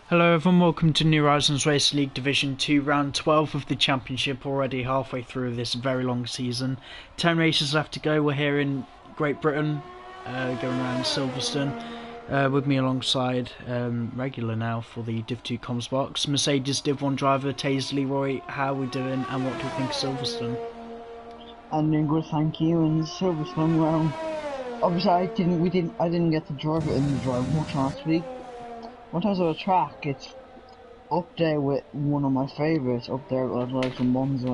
Hello everyone, welcome to Nhrl's Race League Division 2, round 12 of the championship, already halfway through this very long season. 10 races left to go. We're here in Great Britain, going around Silverstone, with me alongside regular now for the Div 2 comms box, Mercedes Div 1 driver Taze Leroy. How are we doing and what do you think of Silverstone? I'm doing good, thank you. And Silverstone, well, obviously I didn't get to drive it in the drive much last week. In terms of the track, it's up there with one of my favourites, up there with like some Monza.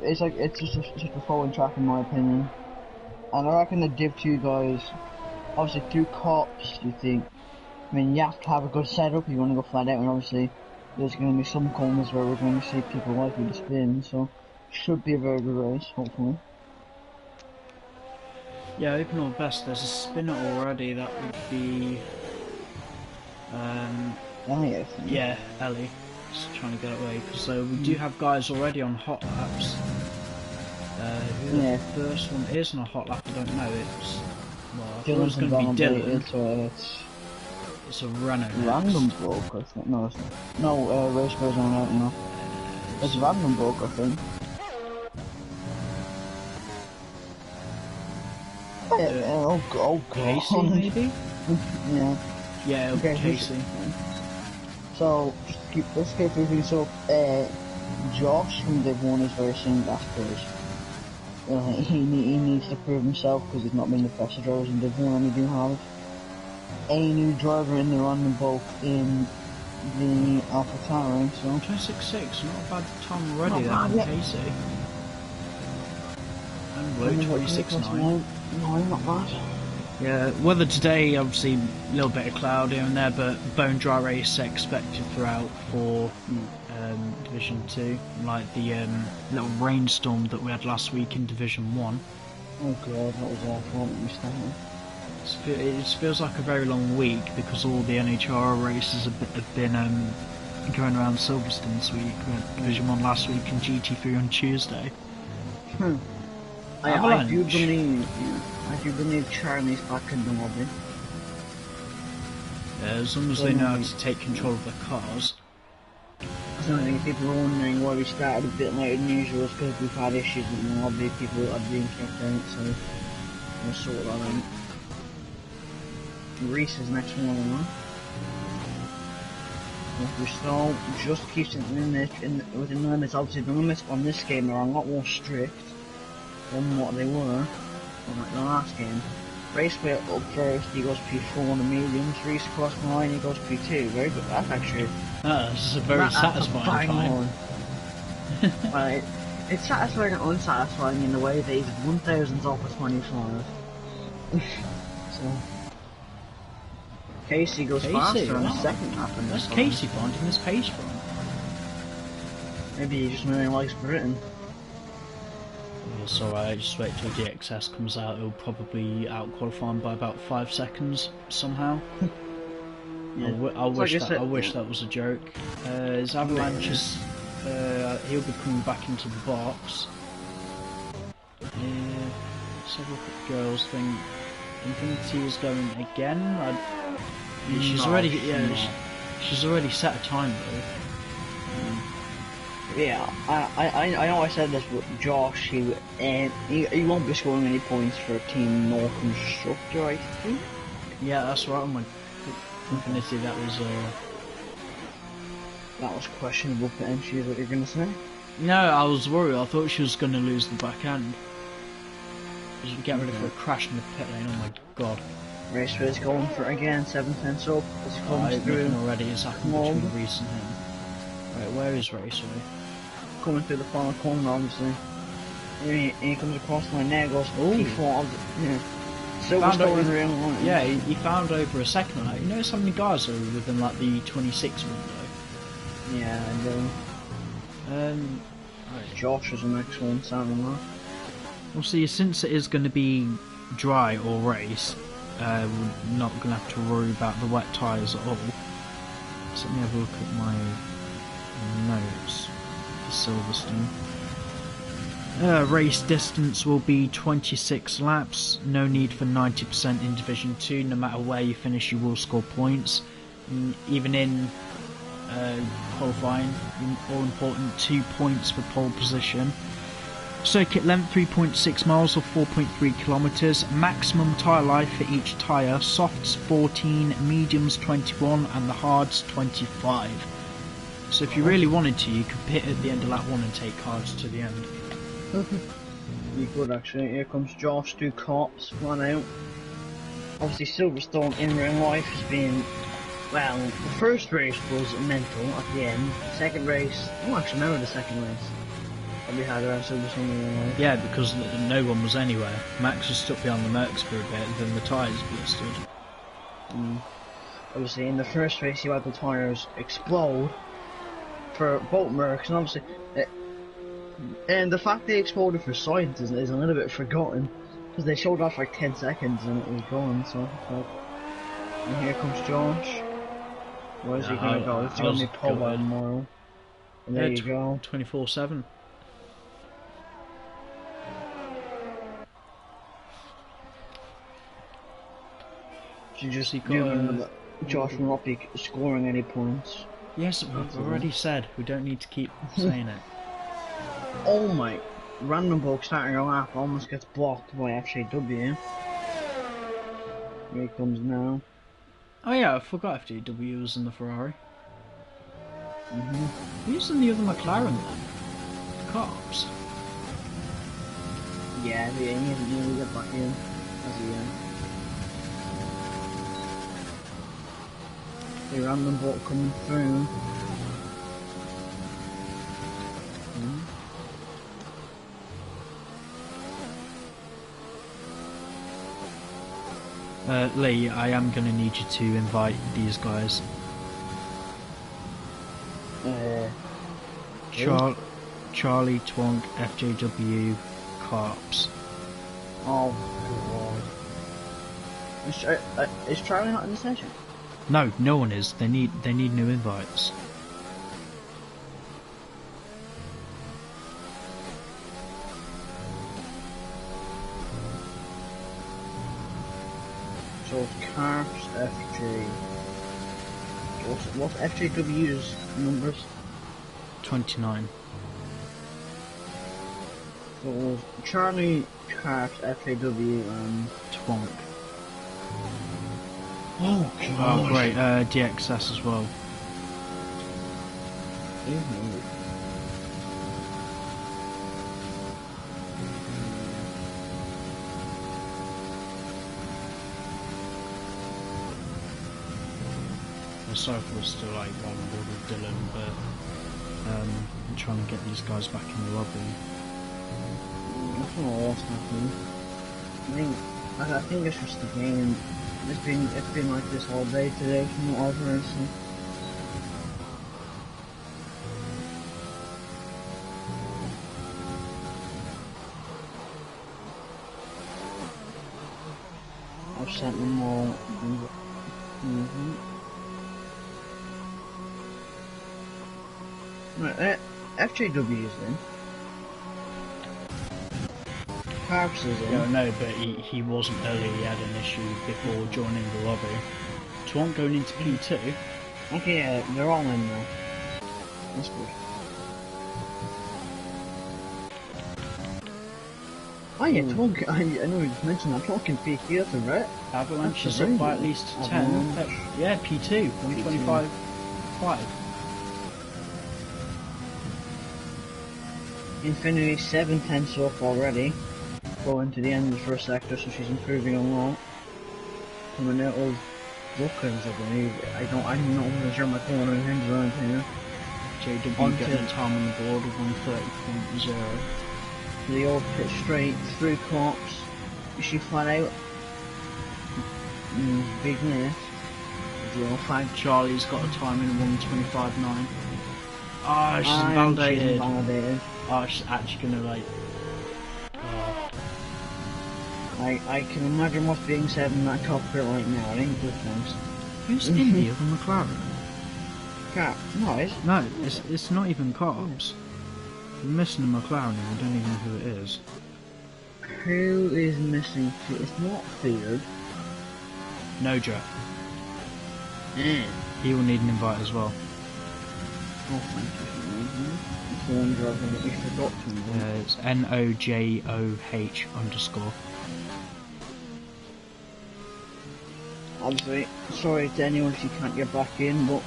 It's just a flowing track in my opinion. And I reckon the Div 2 guys, obviously through cops, you think, I mean you have to have a good setup, you want to go flat out, and obviously there's going to be some corners where we're going to see people likely to spin, so should be a very good race, hopefully. Yeah, hoping all the best. There's a spinner already, that would be... Elliot. Yeah, Ellie. Just trying to get away, because we do have guys already on hot laps. Who the first one is on a hot lap, I don't know. It's... Well, I thought it was going to be Dylan. It's a Renault. Random bloke, I think. No, it's not. No, race goes on out now. It's a random bloke, I think. Oh god. Casey, maybe? Yeah. Yeah, okay, Casey. So, let's go through things up. Josh from Div 1 is very soon after us. He needs to prove himself because he's not been the best of drivers in Div 1, and we do have a new driver in the random boat in the Alpha Tauri, so... 26.6, not a bad time already there from Casey. And low 26.9. No, not bad. Yeah, weather today, obviously a little bit of cloud here and there, but bone dry race expected throughout for Division 2, like the little rainstorm that we had last week in Division 1. Oh god, that was awful, It feels like a very long week because all the Nhrl races have been going around Silverstone this week. We had Division 1 last week and GT3 on Tuesday. I do believe Charlie's back in the lobby. Yeah, as long as they know how to take control of their cars. I think people are wondering why we started a bit later than usual, because we've had issues with the lobby, people have been kicked out, so we'll sort that out. Reese is next one on. Bristol just keeps it within the limits. Obviously the limits on this game are a lot more strict than what they were on the last game. Raceway up first, he goes P4 on the mediums. Reese across the line, he goes P2. Very good. That's actually... this is a very satisfying time. Right. It's satisfying and unsatisfying in the way that he's 1,000s off of 25. So... Casey goes faster on the second lap. Where's Casey finding this pace from? Maybe he just really likes Britain. It's alright, just wait till DXS comes out, it'll probably out-qualify him by about 5 seconds somehow. Yeah. I wish that was a joke. His Avalanche is... he'll be coming back into the box. Let's have a look at the girls thing. Infinity is going again. She's already set a time though. Yeah, I know I said this, but Josh, he won't be scoring any points for Team Nor Constructor, I think. Yeah, that's right. On my Infinity, that was questionable potentially, is what you're gonna say. No, I was worried. I thought she was gonna lose the back end. Get ready for a crash in the pit lane. Oh my god. Raceway's going for it again. 7/10 up. As he comes through already. It's happened between Reese and him. Right, where is Raceway? Coming through the final corner, obviously. He comes across the line there, goes P4. Yeah. Silverstone real line. Yeah, he found over a second on that. You notice how many guys are within like the 26 window? Yeah, I do. Right. Josh is the next one, Sam. Well, see, since it is going to be dry or race, we're not going to have to worry about the wet tyres at all. So let me have a look at my notes for Silverstone. Race distance will be 26 laps, no need for 90% in Division 2, no matter where you finish you will score points. even in qualifying, all important 2 points for pole position. Circuit length 3.6 miles or 4.3 kilometres. Maximum tyre life for each tyre: softs 14, mediums 21, and the hards 25. So if you really wanted to, you could pit at the end of lap 1 and take hards to the end. You could actually. Here comes Josh, 2 cops, flat out. Obviously Silverstone in real life has been, well, the first race was mental at the end. Second race, I don't actually remember the second race that we had around Silverstone in real life. Yeah, because no one was anywhere. Max was stuck behind the Mercs for a bit, then the tyres blistered. Obviously in the first race you had the tyres explode for both Mercs, and obviously and the fact they exploded for science is a little bit forgotten, because they showed off like 10 seconds and it was gone, so it's like... And here comes Josh. Where's he gonna go? Is he gonna be pole by tomorrow? And there you go. 24/7. So just given Josh will not be scoring any points. Yes, we've already said. We don't need to keep saying it. Oh my! Random bloke starting a lap almost gets blocked by FJW. Here he comes now. Oh yeah, I forgot FJW was in the Ferrari. Who's in the other McLaren then? The cops. Yeah, he nearly get back in. That's the random bloke coming through. Lee, I am going to need you to invite these guys. Charlie, Twonk, FJW, Carps. Oh god. Is Charlie not in the session? No, no one is. They need new invites. So it's Carps, FJ. What's FJW's numbers? 29. So Charlie, Carps, FJW, and Twonk. oh god. Oh great, DXS as well. Sorry for us to like on board with Dylan, but I'm trying to get these guys back in the lobby. I don't know what's happening. I think it's just the game. It's been like this all day today from what I've heard. So. I've sent them all. Right, FJW is in. Carps is in. No, but he wasn't earlier. He had an issue before joining the lobby. Twonk going into P2. Okay, yeah, they're all in now. That's good. Oh yeah, Twonk, I know you mentioned that. Twonk in P3, that's a right. Avalanche is up by at least 10. Yeah, P2, 125.5. Infinity 7 tenths off already. Going to the end of the first sector, so she's improving a lot. Coming out of Brooklands, I believe. I'm not really sure my corner hands around here. JW getting a time on the board of 130.0. The old pit straight through cops. She flat out. Big left. The old flag. Charlie's got a time in 125.9. Ah, she's invalidated. Oh, she's actually gonna like... I can imagine what's being said in that cockpit right now. It ain't good things. Who's in the other McLaren? Cap? No, No, it's not even Cops. We're missing a McLaren and we don't even know who it is. Who is missing? It's not Feared. Nojo. He will need an invite as well. Oh, thank you. It's the one driver that we forgot to invite. It's NOJOH_. Obviously, sorry to anyone if you can't get back in, but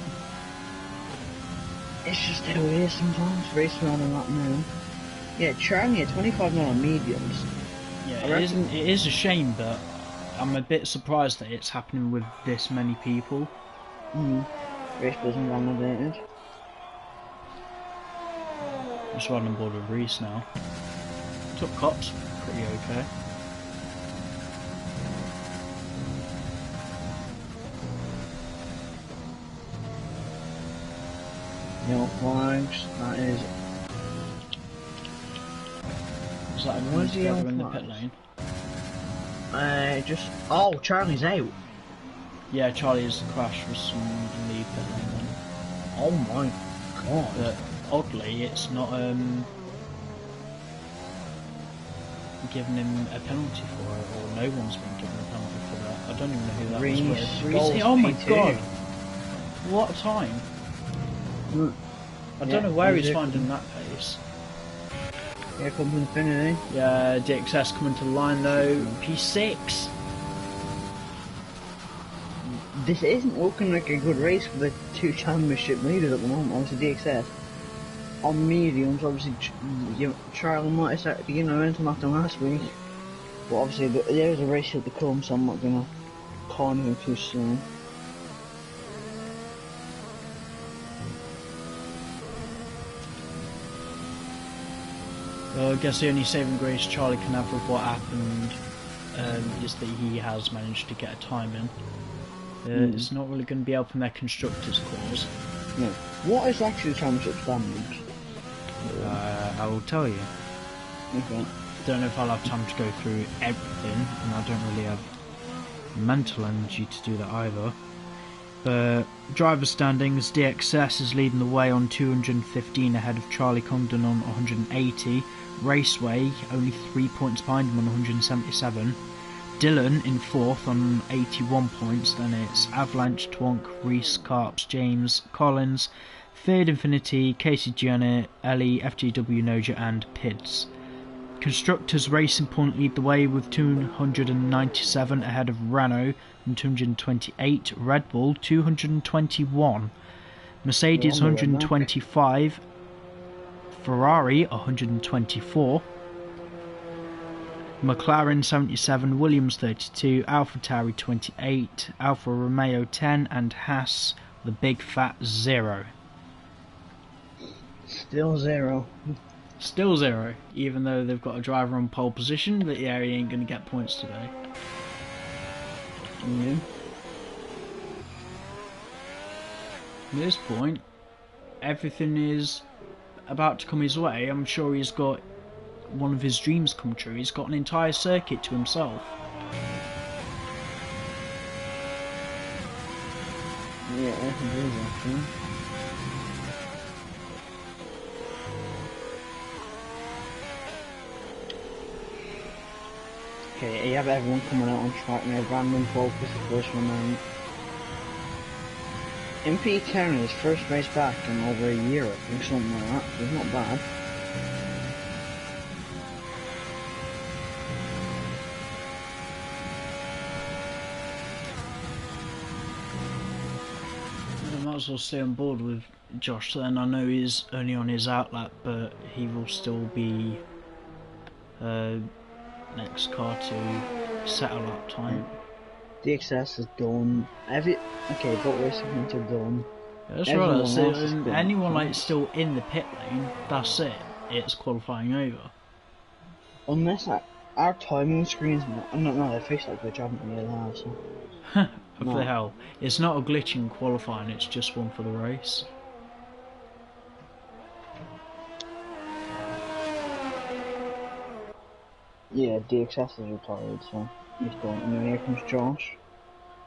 it's just how it is sometimes. Racing around on that now. Yeah, Charlie at 25 mile on mediums. Yeah, it is a shame, but I'm a bit surprised that it's happening with this many people. Race wasn't validated. Just riding on board with Reese now. Took cops, pretty okay. No flags, that is. Is that everyone together in the pit lane? Oh, Charlie's out. Yeah, Charlie has crashed with someone in the pit lane then. Oh my god. But oddly, it's not giving him a penalty for it, or no one's been given a penalty for that. I don't even know who that was with. Oh my god! What a time! I don't know where he's finding that pace. Here comes Infinity. Yeah, DXS coming to the line though. P6. This isn't looking like a good race for the two championship leaders at the moment. Obviously DXS on mediums. Obviously, Charlie might have started to gain momentum after last week, but obviously there's a race yet to come, so I'm not gonna call anything too soon. Well, I guess the only saving grace Charlie can have with what happened is that he has managed to get a time in. It's not really going to be helping their constructors' cause. No. What is actually the championship standings? I will tell you. Okay. Don't know if I'll have time to go through everything, and I don't really have mental energy to do that either. But driver standings, DXS is leading the way on 215 ahead of Charlie Congdon on 180. Raceway only 3 points behind him on 177. Dylan in 4th on 81 points. Then it's Avalanche, Twonk, Reese, Carps, James, Collins, Third Infinity, Casey Gianni, Ellie, FGW Noja and Pids. Constructors Racing Point lead the way with 297 ahead of Renault and 228, Red Bull 221, Mercedes 125, Ferrari 124, McLaren 77, Williams 32, AlphaTauri 28, Alfa Romeo 10 and Haas the big fat 0. Still 0. Still 0, even though they've got a driver on pole position, but yeah, he ain't going to get points today. Yeah. At this point, everything is about to come his way. I'm sure he's got one of his dreams come true. He's got an entire circuit to himself. Yeah, I can do that, actually. Okay, you have everyone coming out on track now. Random focus, the first one out. MP Turner's first race back in over a year, I think, something like that, so it's not bad. I might as well stay on board with Josh then. I know he's only on his outlap, but he will still be next car to set a lap time. DXS is done. Okay, both racing points are done. Yeah, that's right. So anyone like still in the pit lane, that's it. It's qualifying over. Unless our timing screens, no, they fixed that glitch, haven't they? Yeah, so. What the hell? It's not a glitch in qualifying. It's just one for the race. Yeah, DXS is retired, so he's done. And then here comes Josh.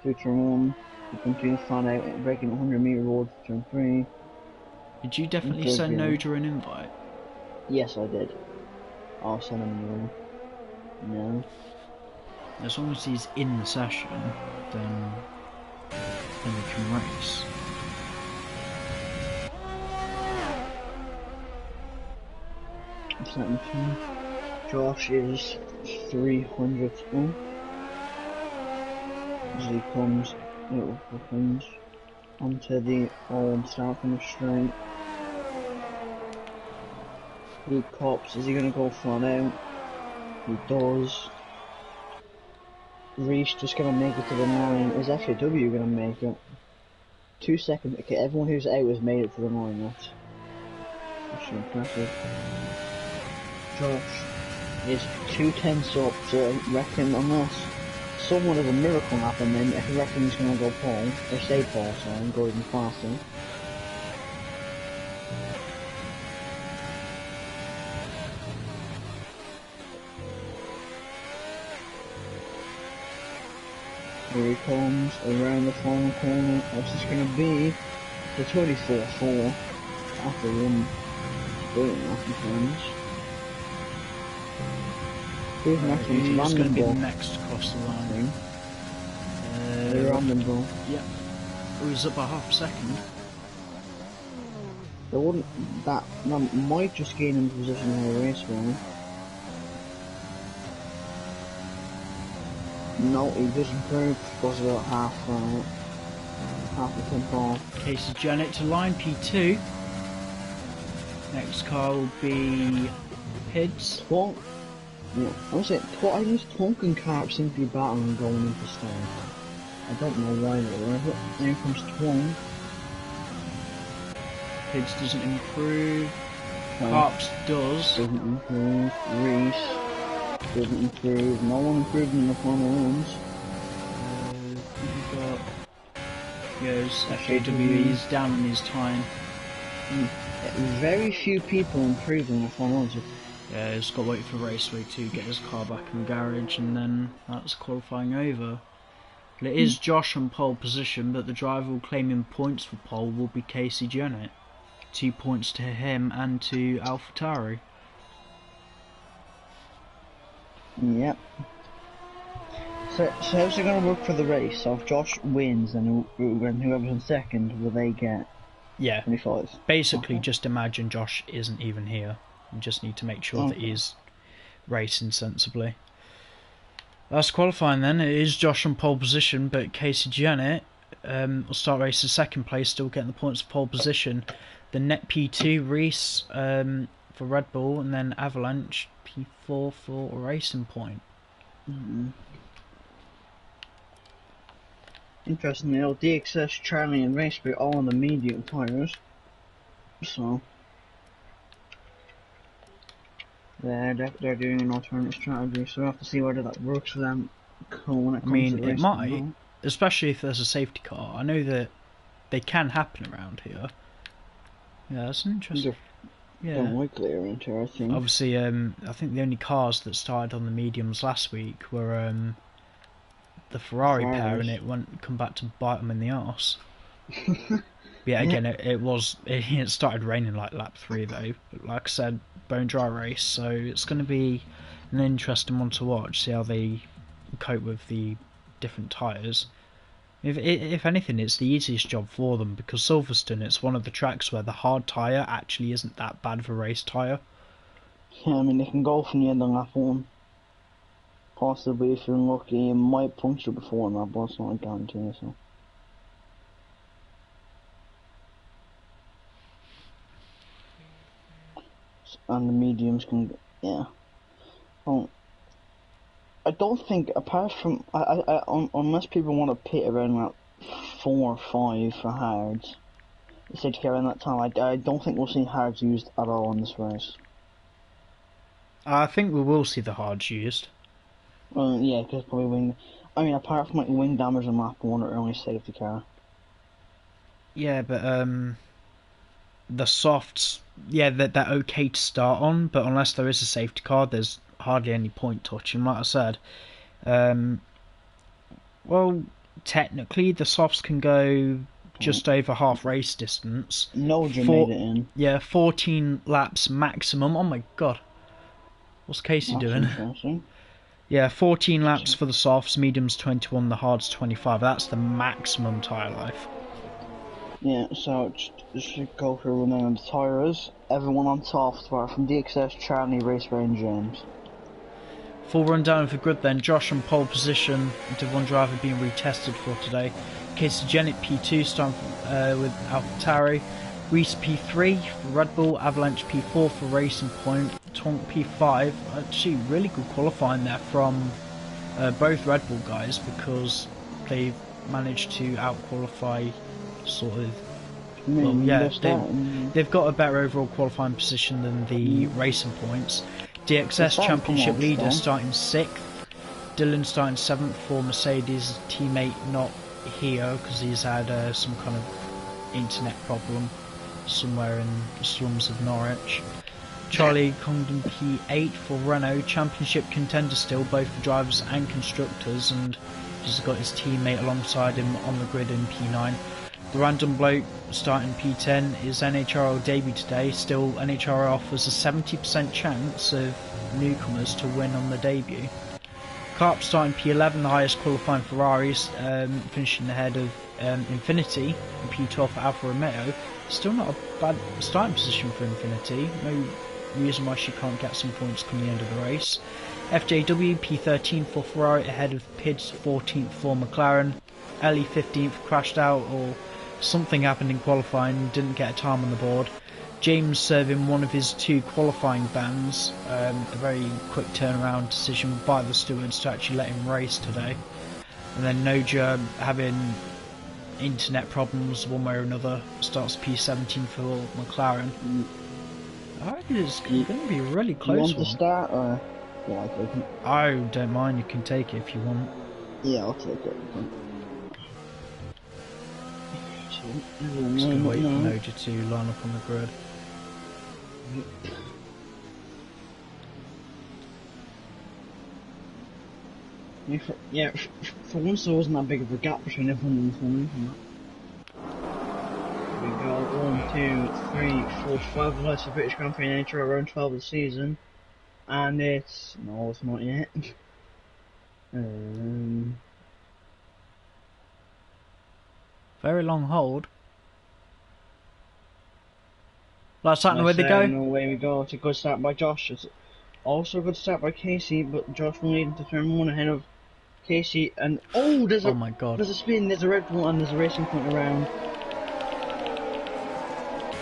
Through turn 1, he continues to fan out, breaking 100 metre road for turn 3. Did you definitely send Noja an invite? Yes, I did. I'll send him a new one. No. As long as he's in the session, then we can race. 72. Josh is 300th up as he comes out of the things onto the old start from the straight. He cops, is he going to go flat out? He does. Reese just going to make it to the line. Is actually W going to make it? 2 seconds. Okay, everyone who's out has made it to the line. That's actually impressive. Josh is 2/10 up, so I reckon unless somewhat of a miracle happened, then I reckon he's going to go pole, or stay pole, sorry, and go even faster. Here he comes around the final corner. What's this going to be? The 24-4 after one brilliant after friends. Who's next? Who's going to be the next across the line? Random. Yeah. Who's up by half a second? They wouldn't. That might just gain him position in the race, really. No, he just improved. Goes about half the tempo off. Casey Janet to line P2. Next car will be Hids. Twonk. Yeah, I was saying, I just Twonk and Carp seem to be battling going into start. I don't know why they were, but here comes Twonk. Hids doesn't improve. Carps does. Doesn't improve. Reese doesn't improve. No one improved in the final runs. We've got goes FAWE's down on his time. Very few people improved in the final runs. Yeah, he's got to wait for Raceway to get his car back in the garage, and then that's qualifying over. Well, it is Josh on pole position, but the driver will claiming points for pole will be Casey Janet. 2 points to him and to AlphaTauri. Yep. So how's it going to work for the race? So if Josh wins, and whoever's in second, will they get 25? Basically, just imagine Josh isn't even here. You just need to make sure that he's racing sensibly. That's qualifying then. It is Josh on pole position, but Casey Janet will start racing second place, still getting the points for pole position. The net P2 Reese for Red Bull, and then Avalanche P4 for Racing Point. Interestingly, DXS, Charlie, and Raceby all on the medium tyres. So they're doing an alternate strategy. So we'll have to see whether that works for them. When it comes to it might, especially if there's a safety car. I know that they can happen around here. Yeah, that's interesting. They're likely around here, I think. Obviously, I think the only cars that started on the mediums last week were the Ferrari pair, and it won't come back to bite them in the arse. Yeah, again, it started raining like lap 3 though. But like I said, bone dry race, so it's going to be an interesting one to watch. See how they cope with the different tyres. If anything, it's the easiest job for them, because Silverstone, it's one of the tracks where the hard tyre actually isn't that bad of a race tyre. Yeah, I mean, they can go from the end of lap 1. Possibly, if you're lucky, you might puncture before that, but it's not a guarantee, so. And the mediums can, yeah. Well, I don't think, apart from, unless people want to pit around like 4 or 5 for hards, safety around that time, I don't think we'll see hards used at all in this race. I think we will see the hards used. Yeah, because probably wing. I mean, apart from like wing damage on lap 1 or only safety car. Yeah, but the softs, yeah, they're okay to start on, but unless there is a safety car, there's hardly any point touching. Like I said, well, technically the softs can go just over half race distance. Nogrel made it in. Yeah, 14 laps maximum. Oh my god, what's Casey doing? Yeah, 14 laps for the softs, mediums 21, the hards 25. That's the maximum tyre life. Yeah, so just go through one of the tyres. everyone on soft apart from DXS, Charlie, Raceway and James. Full rundown of the grid then. Josh on pole position, Div 1 driver being retested for today. Casey Jennett P2 starting with AlphaTauri. Reese P3 for Red Bull, Avalanche P4 for Racing Point, Tonk P5. Actually, really good qualifying there from both Red Bull guys because they've managed to out-qualify sort of. Well, yeah, they've got a better overall qualifying position than the Racing Points. DXS Championship leader starting 6th. Dylan starting 7th for Mercedes. Teammate not here because he's had some kind of internet problem somewhere in the slums of Norwich. Charlie Congdon P8 for Renault. Championship contender still, both for drivers and constructors, and he's got his teammate alongside him on the grid in P9. The random bloke starting P10 is NHRL debut today. Still, NHRL offers a 70% chance of newcomers to win on the debut. Carp starting P11, the highest qualifying Ferraris, finishing ahead of Infinity in P12 for Alfa Romeo. Still not a bad starting position for Infinity. No reason why she can't get some points come the end of the race. FJW P13 for Ferrari ahead of Pids 14th for McLaren. Ellie 15th crashed out or something happened in qualifying, didn't get a time on the board. James serving one of his 2 qualifying bans, a very quick turnaround decision by the stewards to actually let him race today. And then Noja having internet problems one way or another, starts P17 for McLaren. I reckon it's going to be a really close you want one. to start or? Yeah, I'll take it. I don't mind, you can take it if you want. Yeah, I'll take it. Just going to wait for Noja to line up on the grid. Yeah, for once there wasn't that big of a gap between everyone and the we go 1, 2, 3, 4, 5 lights of British Grand Prix in Nhrl around 12 of the season, and it's not yet. Very long hold. Last time where they go. Away we go. It's a good start by Josh. It's also a good start by Casey, but Josh will lead into turn 1 ahead of Casey. And there's my god! There's a spin. There's a Red Bull and there's a Racing Point around.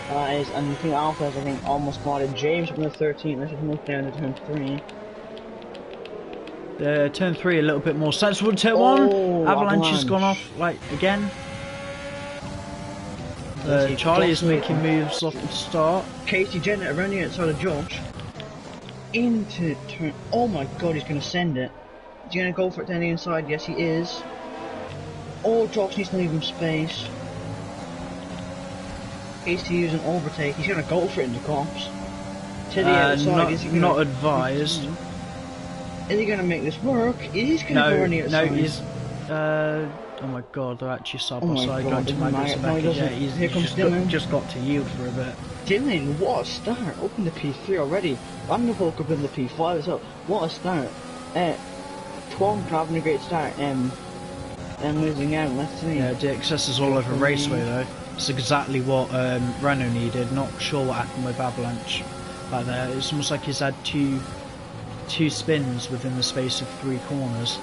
That is, and I think Alpha has, I think, almost spotted James from the 13th. Let's just move down to turn 3. Turn 3 a little bit more sensible. Turn 1, Avalanche has gone off like again. Charlie is making moves off the start. Casey Jennett around the outside of Josh. Into turn. Oh my god, he's going to send it. Is he going to go for it down the inside? Yes, he is. Oh, Josh needs to leave him space. Casey using overtake. He's going to go for it into cops. To the outside. Is he not advised. Is he going to make this work? He's going to go on the outside. No, he's. Oh my god, they're actually side by side going to Magnus back. Yeah, he's just got to yield for a bit. Dylan, what a start! Up in the P3 already. Vanderpool up in the P5 as well. What a start! Twonk having a great start. And losing out. Let's see. Yeah, DXS is all over Raceway though. It's exactly what Renault needed. Not sure what happened with Avalanche back there. It's almost like he's had two spins within the space of 3 corners.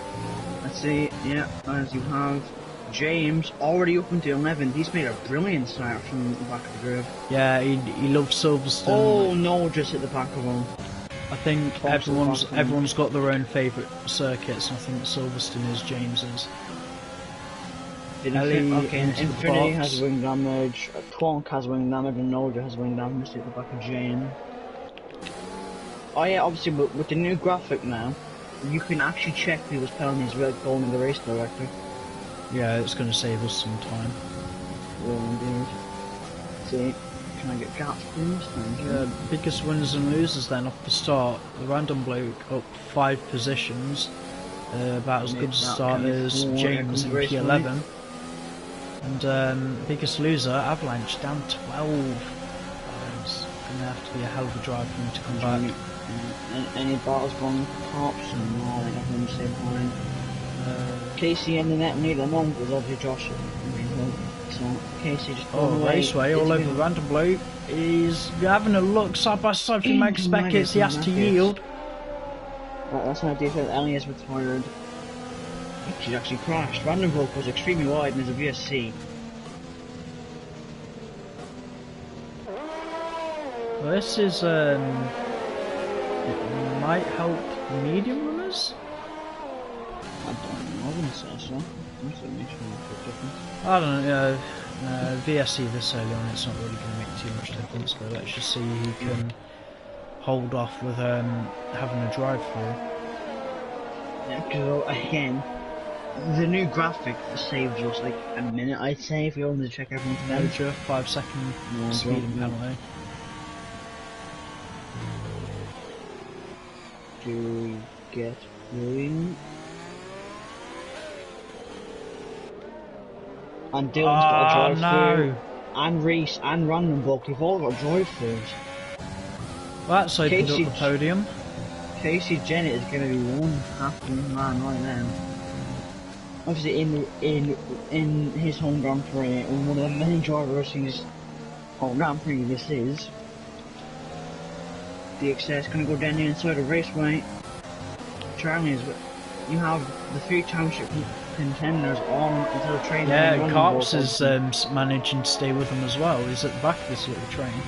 Let's see, yeah, as you have James already up into 11th. He's made a brilliant start from the back of the grid. Yeah, he loves Silverstone. Oh no, just hit the back of him. I think everyone's got their own favourite circuits, and I think Silverstone is James's. Okay, Infinity has wing damage, Twonk has wing damage, and Noja has wing damage at the back of James. Oh yeah, obviously, but with the new graphic now, you can actually check people's penalties without going in the race director. Yeah, it's going to save us some time. Well, indeed. See, can I get gaps please? Yeah, biggest winners and losers then off the start. The random bloke up 5 positions, about as good a start as James in P11. And biggest loser, Avalanche, down 12. It's going to have to be a hell of a drive for him to come back. Any battles going tops and all that I'm the same point. Casey and the net neither monk was obviously Josh. So Casey just Raceway all over the random bloke. He's having a look side by side through Max Into Beckett's. He has to Beckett's. yield. That's how DFL Ellie has retired. She's actually crashed. Vandenbroek was extremely wide and there's a VSC. Well, this is it might help medium runners. I don't know, I wouldn't say so. I'm still making a difference. I don't know. VSC this early on, it's not really going to make too much difference. But let's just see who can hold off with having a drive through. Yeah, because again, the new graphic saves us like a minute, I'd say, if we wanted to check everyone's Major 5 second speeding penalty. To get going. And Dylan's got a drive through. And Reese and Vandenbroek, they've all got drive throughs. Well, that's opened up the podium. Casey Jennett is going to be one happy man right now. Obviously, in his home Grand Prix, and one of the many drivers whose home Grand Prix this is. The excess going to go down the inside of Raceway. Charlie is. You have the 3 championship contenders on until the train. Yeah, Carps is managing to stay with them as well. He's at the back of this little train.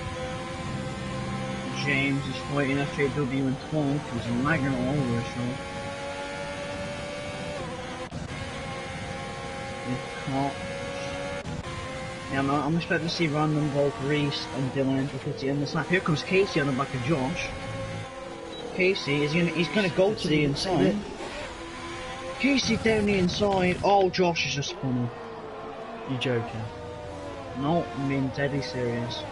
James is fighting FJW in 12th. He's lagging all over the show. Yeah, I'm expecting to see Vandenbroek, Reese, and Dylan because in the snap. Here comes Casey on the back of Josh. Casey is he's gonna go to the inside. Casey down the inside. Oh, Josh is just funny. You joking? No, I'm being deadly serious.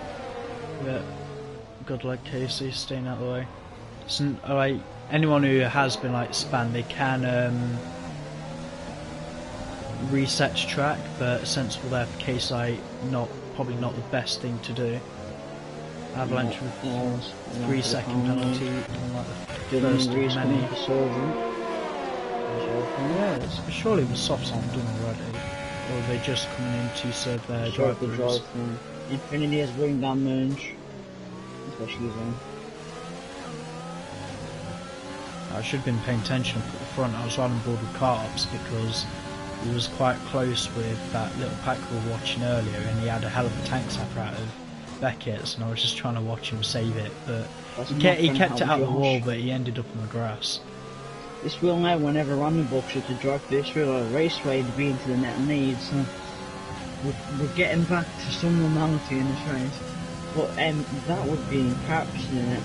Yeah. Good luck, Casey, staying out of the way. So, like, anyone who has been like spanned, they can reset track, but sensible there for Casey, probably not the best thing to do. Avalanche with 3 second penalty on like the first of many. Yeah, surely the softs aren't done already, or are they just coming in to serve their drive-throughs? Infinity has ring damage. Especially then. I should have been paying attention at the front. I was on board with Carps because he was quite close with that little pack we were watching earlier, and he had a hell of a tank sapper out of Beckett's, and I was just trying to watch him save it, but he kept it out of the wall, but he ended up on the grass. This will now, whenever Vandenbroek should to drive this through a raceway to be into the net lead, so we're getting back to some normality in this race. But that would be perhaps in it.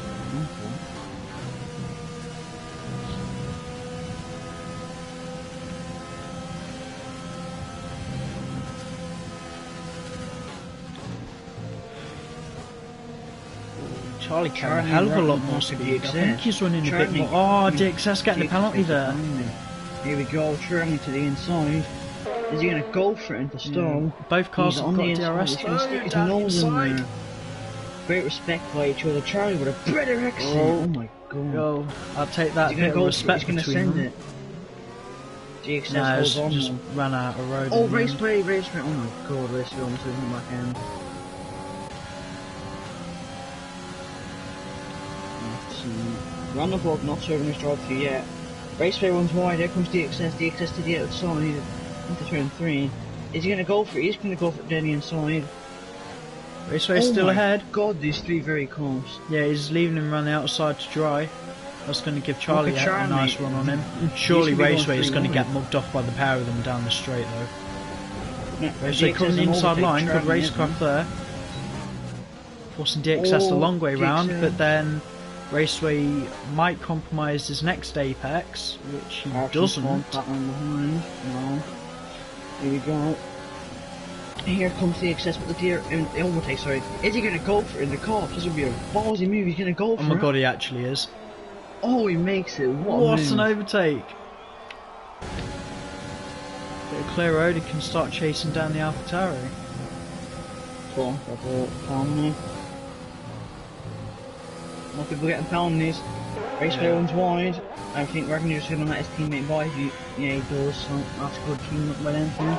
Charlie carried a hell of a lot more speed. I think he's running a bit more. Oh, DXS getting a penalty there. Here we go, Charlie to the inside. Is he going to go for it into stall? Both cars have got DRS. He's going to stick his nose in there. Great respect for each other. Charlie with a better exit. Oh my god. Yo, I'll take that bit of respect between them. DXS holds on. Just ran out of road. Oh, Raceway. Oh my god, Raceway almost isn't back end. Vandenbroek not serving his drive through yet. Raceway runs wide, there comes DXS to the outside into turn 3. Is he going to go for it? He's going to go for it down the inside. Raceway's still ahead. God, these 3 very close. Yeah, he's leaving him run the outside to dry. That's going to give Charlie a nice run on him. Surely Raceway is going to get mugged off by the pair of them down the straight though. Yeah, Raceway coming the inside line, good racecraft there. Forcing DXS the long way round, but then Raceway might compromise his next apex, which he doesn't. That one behind. No. Here we go. Here comes the excess with the overtake, sorry. Is he going to go for it in the course? This would be a ballsy move, he's going to go for it. Oh my god, he actually is. Oh, he makes it, what an overtake. Bit of clear road, he can start chasing down the AlphaTauri. Go on, that's a penalty. More people getting penalties. Raceway runs wide. I think Ragnar just going to let his teammate by. Yeah, he does, so that's a good teamwork by them too.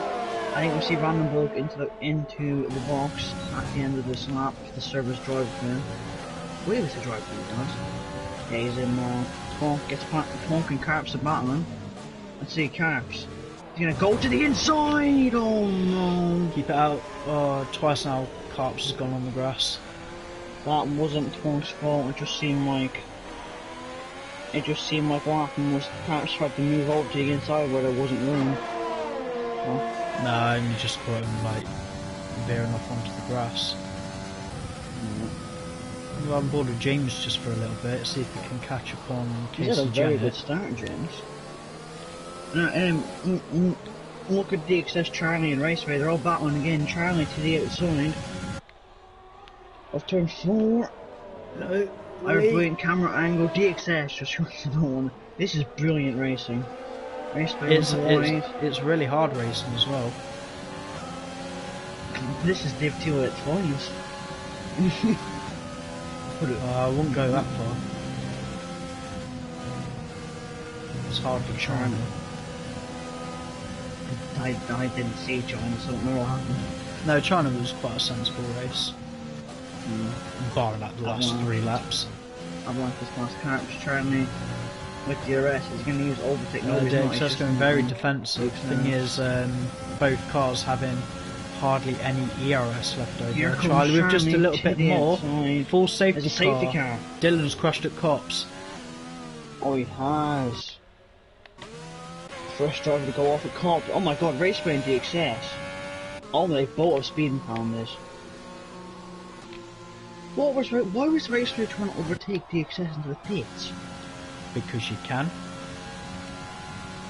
I think we see Vandenberg into the box at the end of this lap. The service drive through. Where was the drive through, does? Yeah, he's in Plonk gets Plonk and Carps are battling. Let's see, Carps. He's gonna go to the inside! Oh no! Keep it out. Oh, twice now Carps has gone on the grass. That wasn't Plunk's fault, it just seemed like what happened was Carps tried to move over to the inside where there wasn't room. So, no, and you just caught him like veering off onto the grass. We'll have on board with James just for a little bit, see if we can catch up on Casey he's had a very Jennett. good start, James. Now, look at DXS, Charlie and Raceway, they're all battling again. Charlie to the outside of turn 4. No, Our brilliant camera angle, DXS just runs the one. This is brilliant racing. Raceway it's really hard racing as well. This is Div 2 at its finest. I wouldn't go that far. It's hard for China. I didn't see China, so I don't know what happened. No, China was quite a sensible race. Barring that the last 3 laps. I've liked this last Carps. Charlie with the arrest, he's going to use overtake. No, It's just going very defensive. The thing is, both cars having hardly any ERS left over. Charlie with just a little bit more. Full safety car. Dylan's crushed at cops. Oh, he has. First driver to go off at cops. Oh my god, Raceway and DXS. Oh, they both have speeding pounders. Why was Raceway trying to overtake DXS into the pits? Because you can.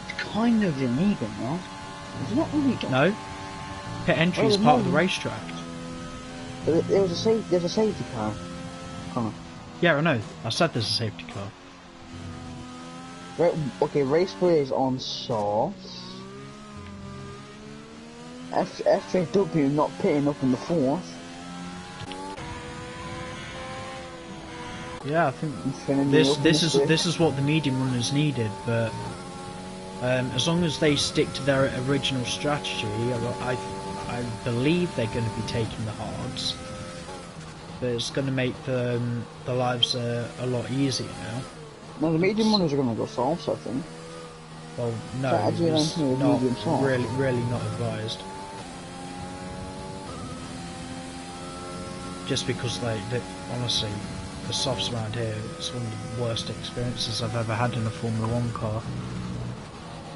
It's kind of illegal, no? It's not really. No. Pit entry is part of the racetrack. There's a safety car. Come on. Yeah, I know. I said there's a safety car. Okay, Raceway is on soft. FJW not pitting up in the 4th. Yeah, I think this is what the medium runners needed, but as long as they stick to their original strategy, I believe they're going to be taking the hards, but it's going to make the lives a lot easier now. No, the medium runners are going to go softs, I think. Well, no, it's not really not advised. Just because honestly, the softs around here, it's one of the worst experiences I've ever had in a Formula 1 car.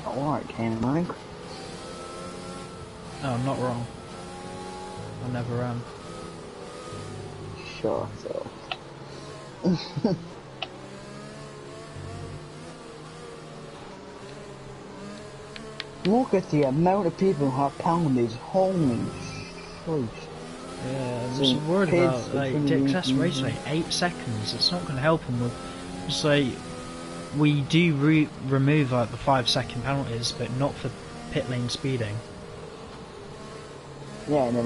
Alright, Kane, Mike. No, I'm not wrong. I never am. Sure, so. Look at the amount of people who have pounded these. Holy Christ. Yeah, I'm just worried about DXS Raceway, 8 seconds. It's not going to help them with. It's we do remove the 5-second penalties, but not for pit lane speeding. Yeah, no,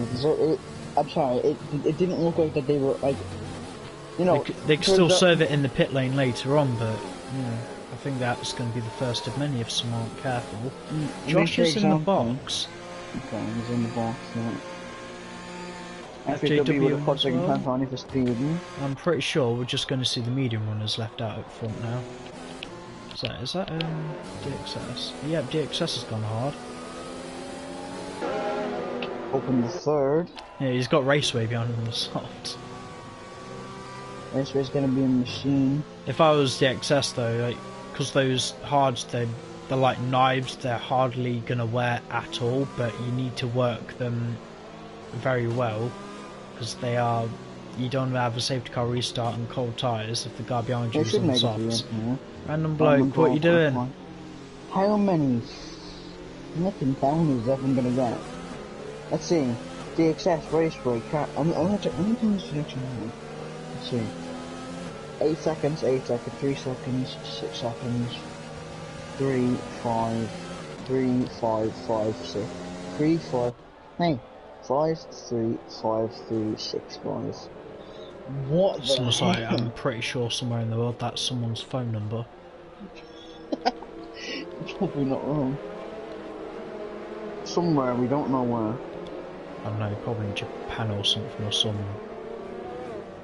I'm sorry. It didn't look like that they were They could still serve it in the pit lane later on, but I think that's going to be the first of many if some aren't careful. Josh is in the box. Okay, he's in the box. Yeah. FJW would have put second time on for speeding. I'm pretty sure we're just going to see the medium runners left out up front now. Is that DXS? Yeah, DXS has gone hard. Open the 3rd. Yeah, he's got Raceway behind him on the soft. Raceway's going to be a machine. If I was DXS though, because those hards, they're like knives, they're hardly going to wear at all, but you need to work them very well. Because you don't have a safety car restart and cold tyres if the guy behind you is on the softs. Random bloke, what are you doing? How many nothing pounders is everyone gonna get? Let's see. DXS Raceway car. I'm gonna do this selection now. Let's see. 8 seconds, 8 seconds, 3 seconds, 6 seconds, 3, 5, 3, 5, 5, 6, 3, 5. Hey. 5, 3, 5, 3, 6, 5. What the heck? I'm pretty sure somewhere in the world that's someone's phone number. Probably not wrong. somewhere, we don't know where. I don't know, probably in Japan or something, or some...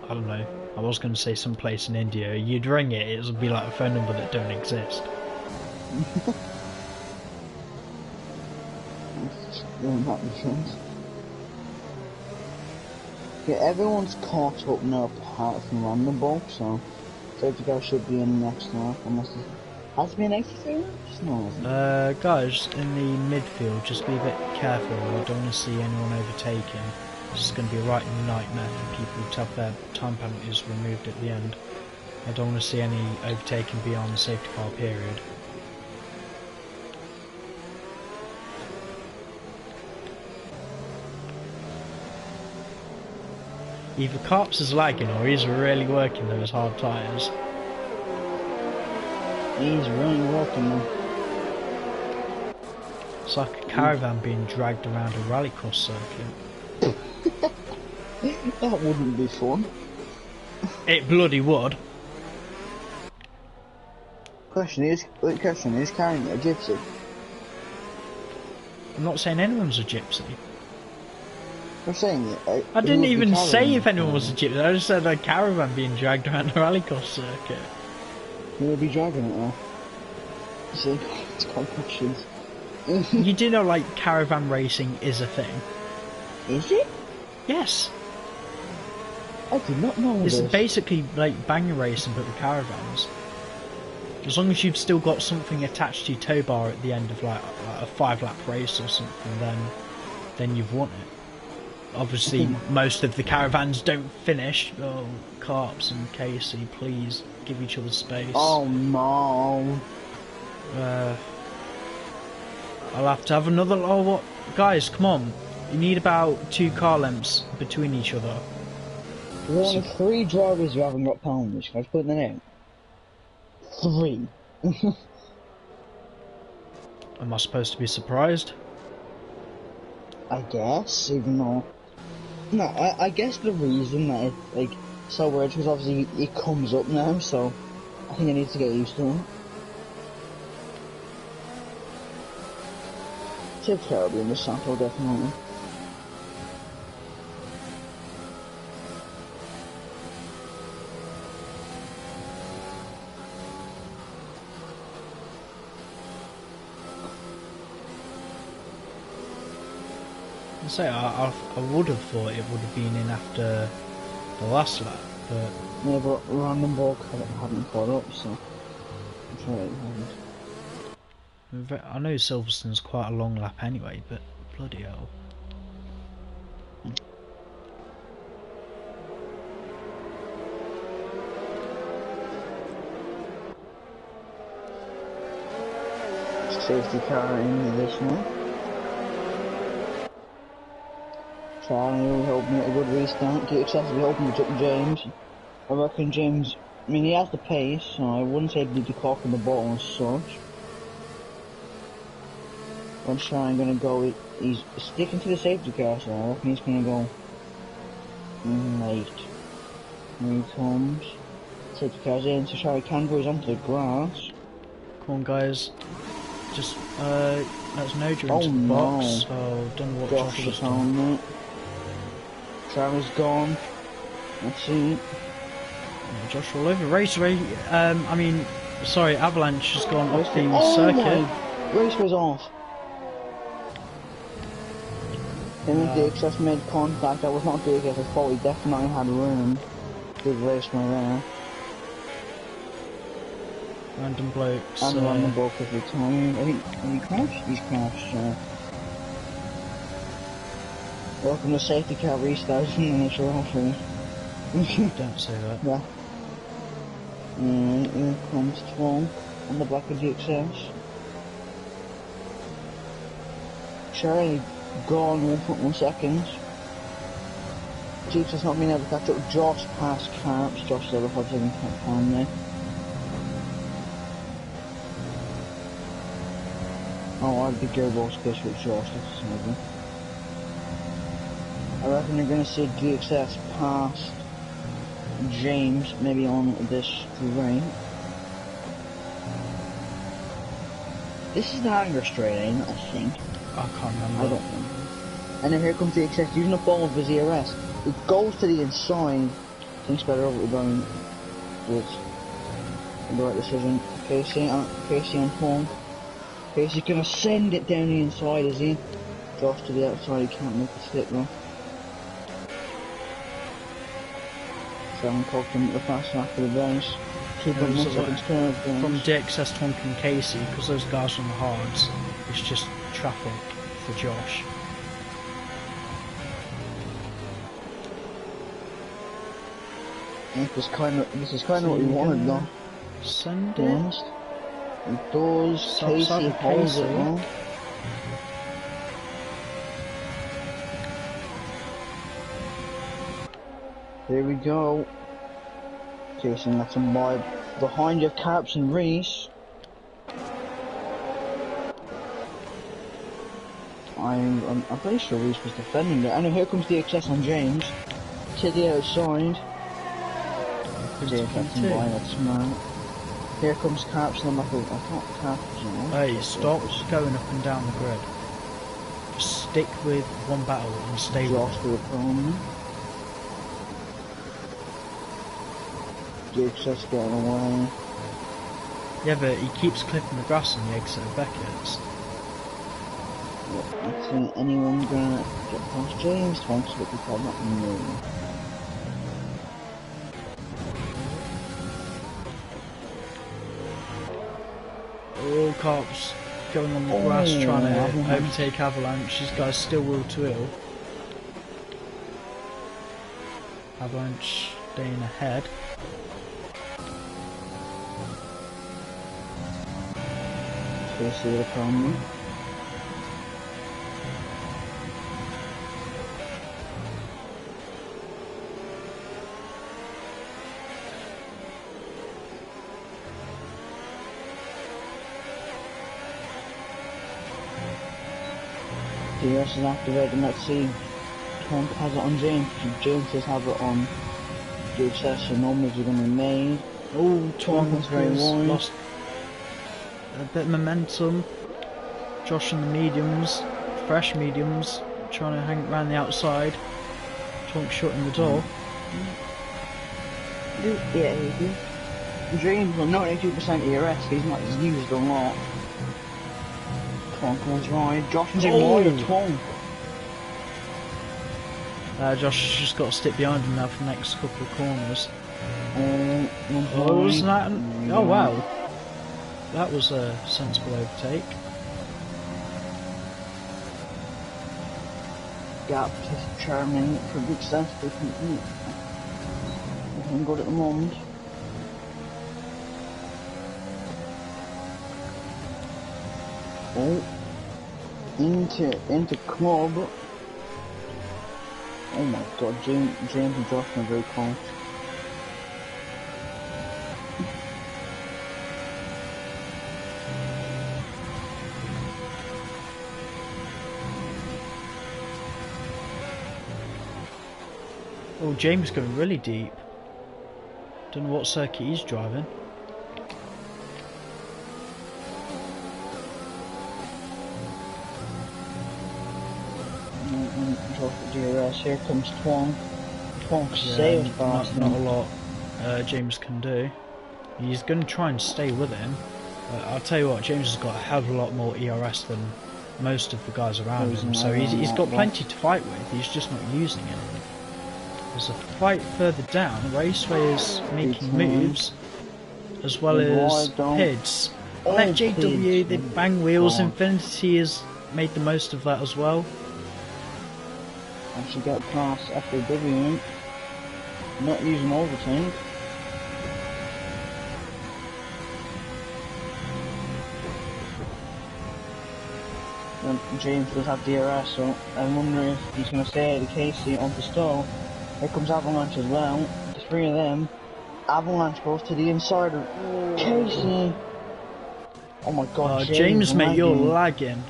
I don't know. I was going to say some place in India. You'd ring it, it would be like a phone number that don't exist. Yeah, that makes sense. Yeah, everyone's caught up now apart from Random Ball, so safety car should be in next lap, unless it has to be an extra laps? No, it hasn't. Guys, in the midfield, just be a bit careful. I don't want to see anyone overtaken. It's going to be a right nightmare for people to have their time penalties removed at the end. I don't want to see any overtaking beyond the safety car period. Either Carps is lagging or he's really working those hard tyres. He's really working them. It's like a caravan being dragged around a rallycross circuit. That wouldn't be fun. It bloody would. Question is carrying a gypsy? I'm not saying anyone's a gypsy. I'm saying it. I didn't even say if anyone was a gypsy, I just said a caravan being dragged around a rallycross circuit. You'll be dragging it now. See, it's competitions. You do know, like, caravan racing is a thing. Is it? Yes. I did not know It's this. basically like banger racing but with caravans. As long as you've still got something attached to your tow bar at the end of like a 5-lap race or something, then you've won it. Obviously, most of the caravans don't finish. Oh, Carps and Casey, please give each other space. Oh no. I'll have to have another. Oh, what? Guys, come on. You need about 2 car lengths between each other. There's only 3 drivers who haven't got pounders. Can I just put them in? 3. Am I supposed to be surprised? I guess, even though... No, I guess the reason that it's, like, so weird, because obviously it comes up now, so I think I need to get used to it. Tip terribly in the sample, definitely. I would have thought it would have been in after the last lap, but... Yeah, but Random Ball hadn't caught up, so... I'm sure it hasn't. I know Silverstone's quite a long lap anyway, but bloody hell. Safety car into this one. Charlie hoping it a good restart. Excessively hoping to took James. I reckon James, I mean he has the pace, so I wouldn't say he'd be declocking the ball as such. But Charlie gonna go, he's sticking to the safety car, so I reckon he's gonna go late. Here he comes. Safety car's in, so Charlie can go, he's onto the grass. Come on guys, just let's know you're into the box. Oh, don't know what Josh has done. Charlie's gone. Let's see. Josh all over. Raceway, I mean, sorry, Avalanche has gone off the circuit. Raceway's off. Him and DXS made contact. That was not DXS, I thought he definitely had room. Good Raceway there. Random blokes. And Random bloke is retired. I think, he crashed? He's crashed, Welcome to safety car restarts and it's awful. Don't say that. Yeah. And here comes 12 on the back of GXS. Charlie gone 1.1 seconds. GXS not being able to catch up. Josh past Carps. Josh is over 5 seconds behind there. Oh, I'd be gearbox space with Josh, that's amazing. I reckon you're going to see GXS past James, maybe on this straight. This is the hanger straight, ain't it, I think? I can't remember. I don't know. And then here comes the excess using the ball of his ERS. It goes to the inside. Thinks better of it going with the right decision. Casey on home. Casey's gonna send it down the inside, is he? Josh to the outside, he can't make the slip though. Seven cocked him at the fast lap of the bounce. 2.1 seconds turn from DXS Tonk and Casey, because those guys on the hards, it's just traffic for Josh. This is kind of what we wanted though. Send it. It does. Casey holds it well. Here we go. Casey, that's a mob behind your caps and Reese. I'm pretty sure Reese was defending it. And here comes the excess on James to the outside. That's smart. Here comes Caps, and I'm like, I can't Caps, you know. Hey, stop going up and down the grid. Just stick with one battle and stay with it. To the problem. Jake's getting away. Yeah, but he keeps clipping the grass on the exit of Beckett's. Yep, I think anyone gonna get past James once, but we call that no. All cops going on the grass trying to overtake Avalanche. These guys still wheel to wheel. Avalanche staying ahead. Casey with a problem. DRS is activated, and let's see. Tonk has it on James. James does have it on DHS, so no moves are going to be made. Oh, Tonk has very lost a bit of momentum. Josh and the mediums, fresh mediums, trying to hang around the outside. Tonk shutting the door. Yeah, he did. James with 92% ERS, he's not used a lot. Tonk goes right. Josh is ignoring Tonk. Josh has just got to stick behind him now for the next couple of corners. Wasn't that? Oh wow, that was a sensible overtake. Gap to Charming for a big sense they can eat. Looking good at the moment. Oh, into club. Oh my god, James and Josh are very close. Oh, James going really deep. Don't know what circuit he's driving. DRS. Here comes Tonk. Tonk saves fast. Not a lot James can do. He's going to try and stay with him. I'll tell you what, James has got a hell of a lot more ERS than most of the guys around him, so he's got plenty to fight with. He's just not using it. There's a fight further down. Raceway is making moves, as well as Pids. Left JW, they bang wheels. Infinity has made the most of that as well. Actually got past FAW, not using overtake. James does have DRS, so I wonder if he's going to stay at the Casey onto stall. Here comes Avalanche as well. The three of them. Avalanche goes to the inside of Casey. Oh my god, James mate, you're lagging.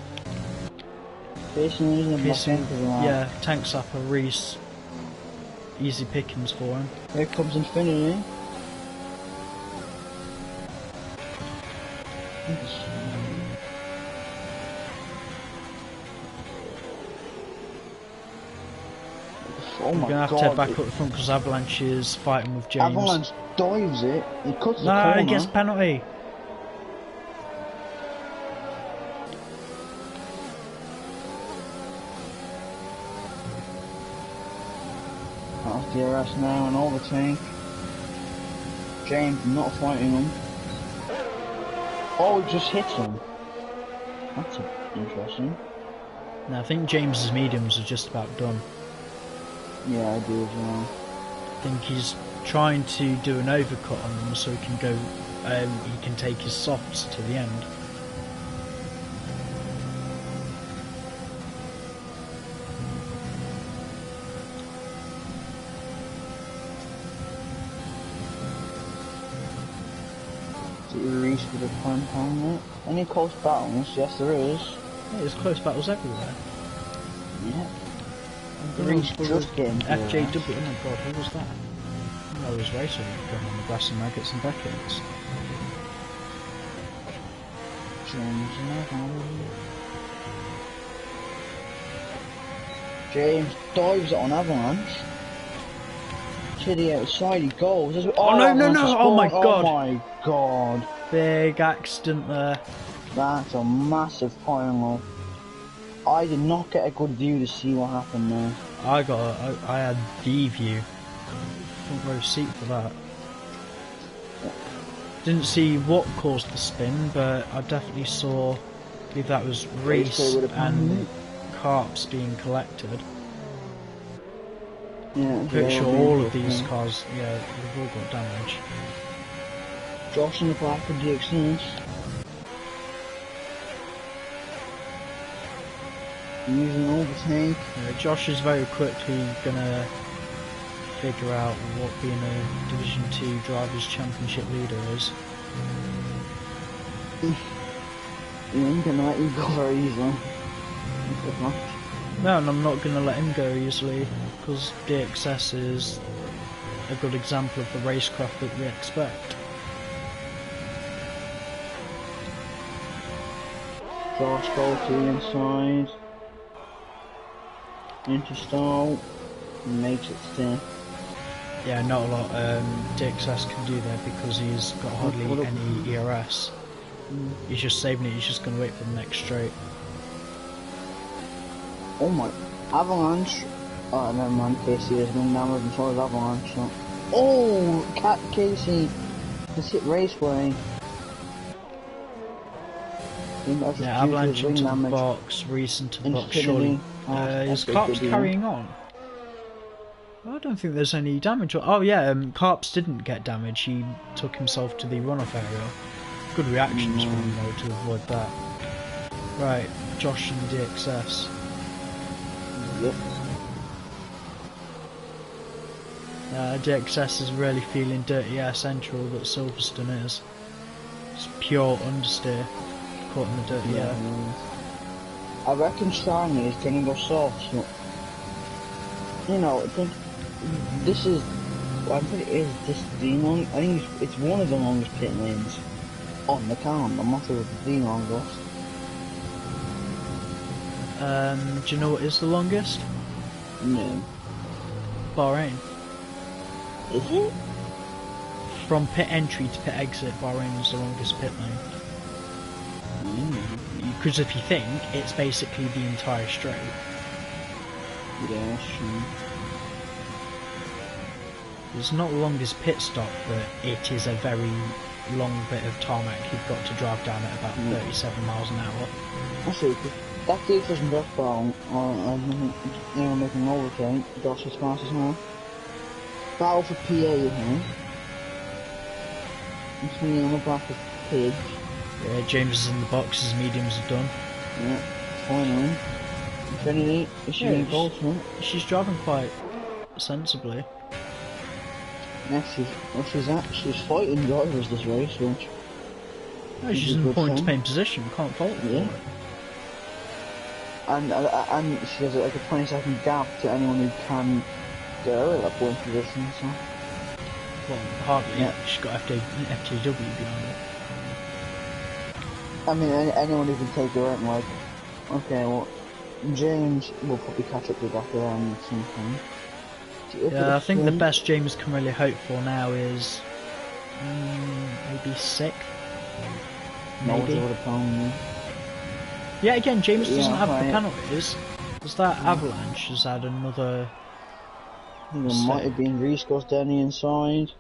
Casey using the back end of the line. Yeah, tank sapper, Reese. Easy pickings for him. Here comes Infinity. Oh We're my going to have god. to head back up the front because Avalanche is fighting with James. Avalanche dives it. He cuts the No, corner. he gets a penalty. That's DRS now and overtake. James not fighting him. Oh, he just hits him. That's interesting. No, I think James's mediums are just about done. Yeah, I do as well. I think he's trying to do an overcut on them so he can go. He can take his softs to the end. Reese with a point on it. Any close battles? Yes, there is. Yeah, there's close battles everywhere. Yeah. Reese just getting FJW. Oh my god, who was that? I was racing going on the grass and maggots and Beckets. James dives it on Avalanche. To the outside he goes. Oh no, no, no! Oh my god! Oh my god. Big accident there. That's a massive pile. I did not get a good view to see what happened there. I had the view. Front row seat for that. Didn't see what caused the spin, but I definitely saw, I believe that was Reese and Carps being collected. Yeah, I'm pretty sure all of these cars, yeah, they've all got damage. Josh in the back with the excellence. Using overtake. Josh is very quickly gonna figure out what being a Division 2 Drivers' Championship leader is. You ain't gonna let you go very easily. No, and I'm not gonna let him go easily, because DXS is a good example of the racecraft that we expect. Josh go to the inside. Into stall. Makes it stay. Yeah, not a lot DXS can do there because he's got hardly any ERS. He's just saving it, he's just going to wait for the next straight. Oh my, Avalanche. Oh, never mind, Casey has been damaged and so is Avalanche. So. Oh, Cat Casey. Let's hit Raceway. Yeah, Avalanche into the box, Reese into the box, surely. Is Carps carrying on? I don't think there's any damage. Oh yeah, Carps didn't get damage, he took himself to the runoff area. Good reactions from him though to avoid that. Right, Josh and DXS. Yep. DXS is really feeling dirty ass Nhrl that Silverstone is. It's pure understeer, caught in the dirty air. I reckon Shiny is gonna go soft, so, you know, I think this is, I think it is this the long, I think it's one of the longest pit lanes on the calendar. I'm not sure if it's the longest. Do you know what is the longest? No. Bahrain. Is it? From pit entry to pit exit, Bahrain is the longest pit lane. Because if you think, it's basically the entire straight. Yeah, sure. It's not the longest pit stop, but it is a very long bit of tarmac you've got to drive down at about 37 miles an hour. I see, that gate doesn't drop down, or making an overtake, Josh is fast as well. Battle for PA here. I'm swinging on the back of Pig. Yeah, James is in the box, his mediums are done. Yeah, finally. Infinity, is she in goal for it? She's driving quite sensibly. Yeah, she's fighting drivers this race, which... No, she's in the point-to-pain position, can't fault her. Yeah. And she has like a 20-second gap to anyone who can get her at that point position, so... Well, hardly. Yeah. She's got FJW behind her. I mean, anyone who can take her out and like... Okay, well... James will probably catch up with after them at some point. Yeah, I think the best James can really hope for now is maybe 6th. Maybe. Yeah, again, James doesn't have the penalties. Because that Avalanche has had another. I think it might have been Reese goes down the inside.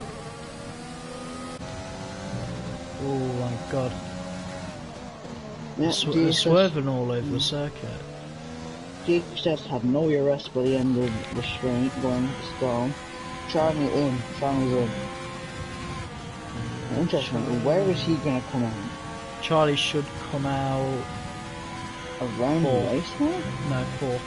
Oh my god. Yeah, They're swerving all over the circuit. DXS had no arrest by the end of the straight going down. Charlie's in. Interesting, where is he going to come out? Charlie should come out around the race now? No, 4th.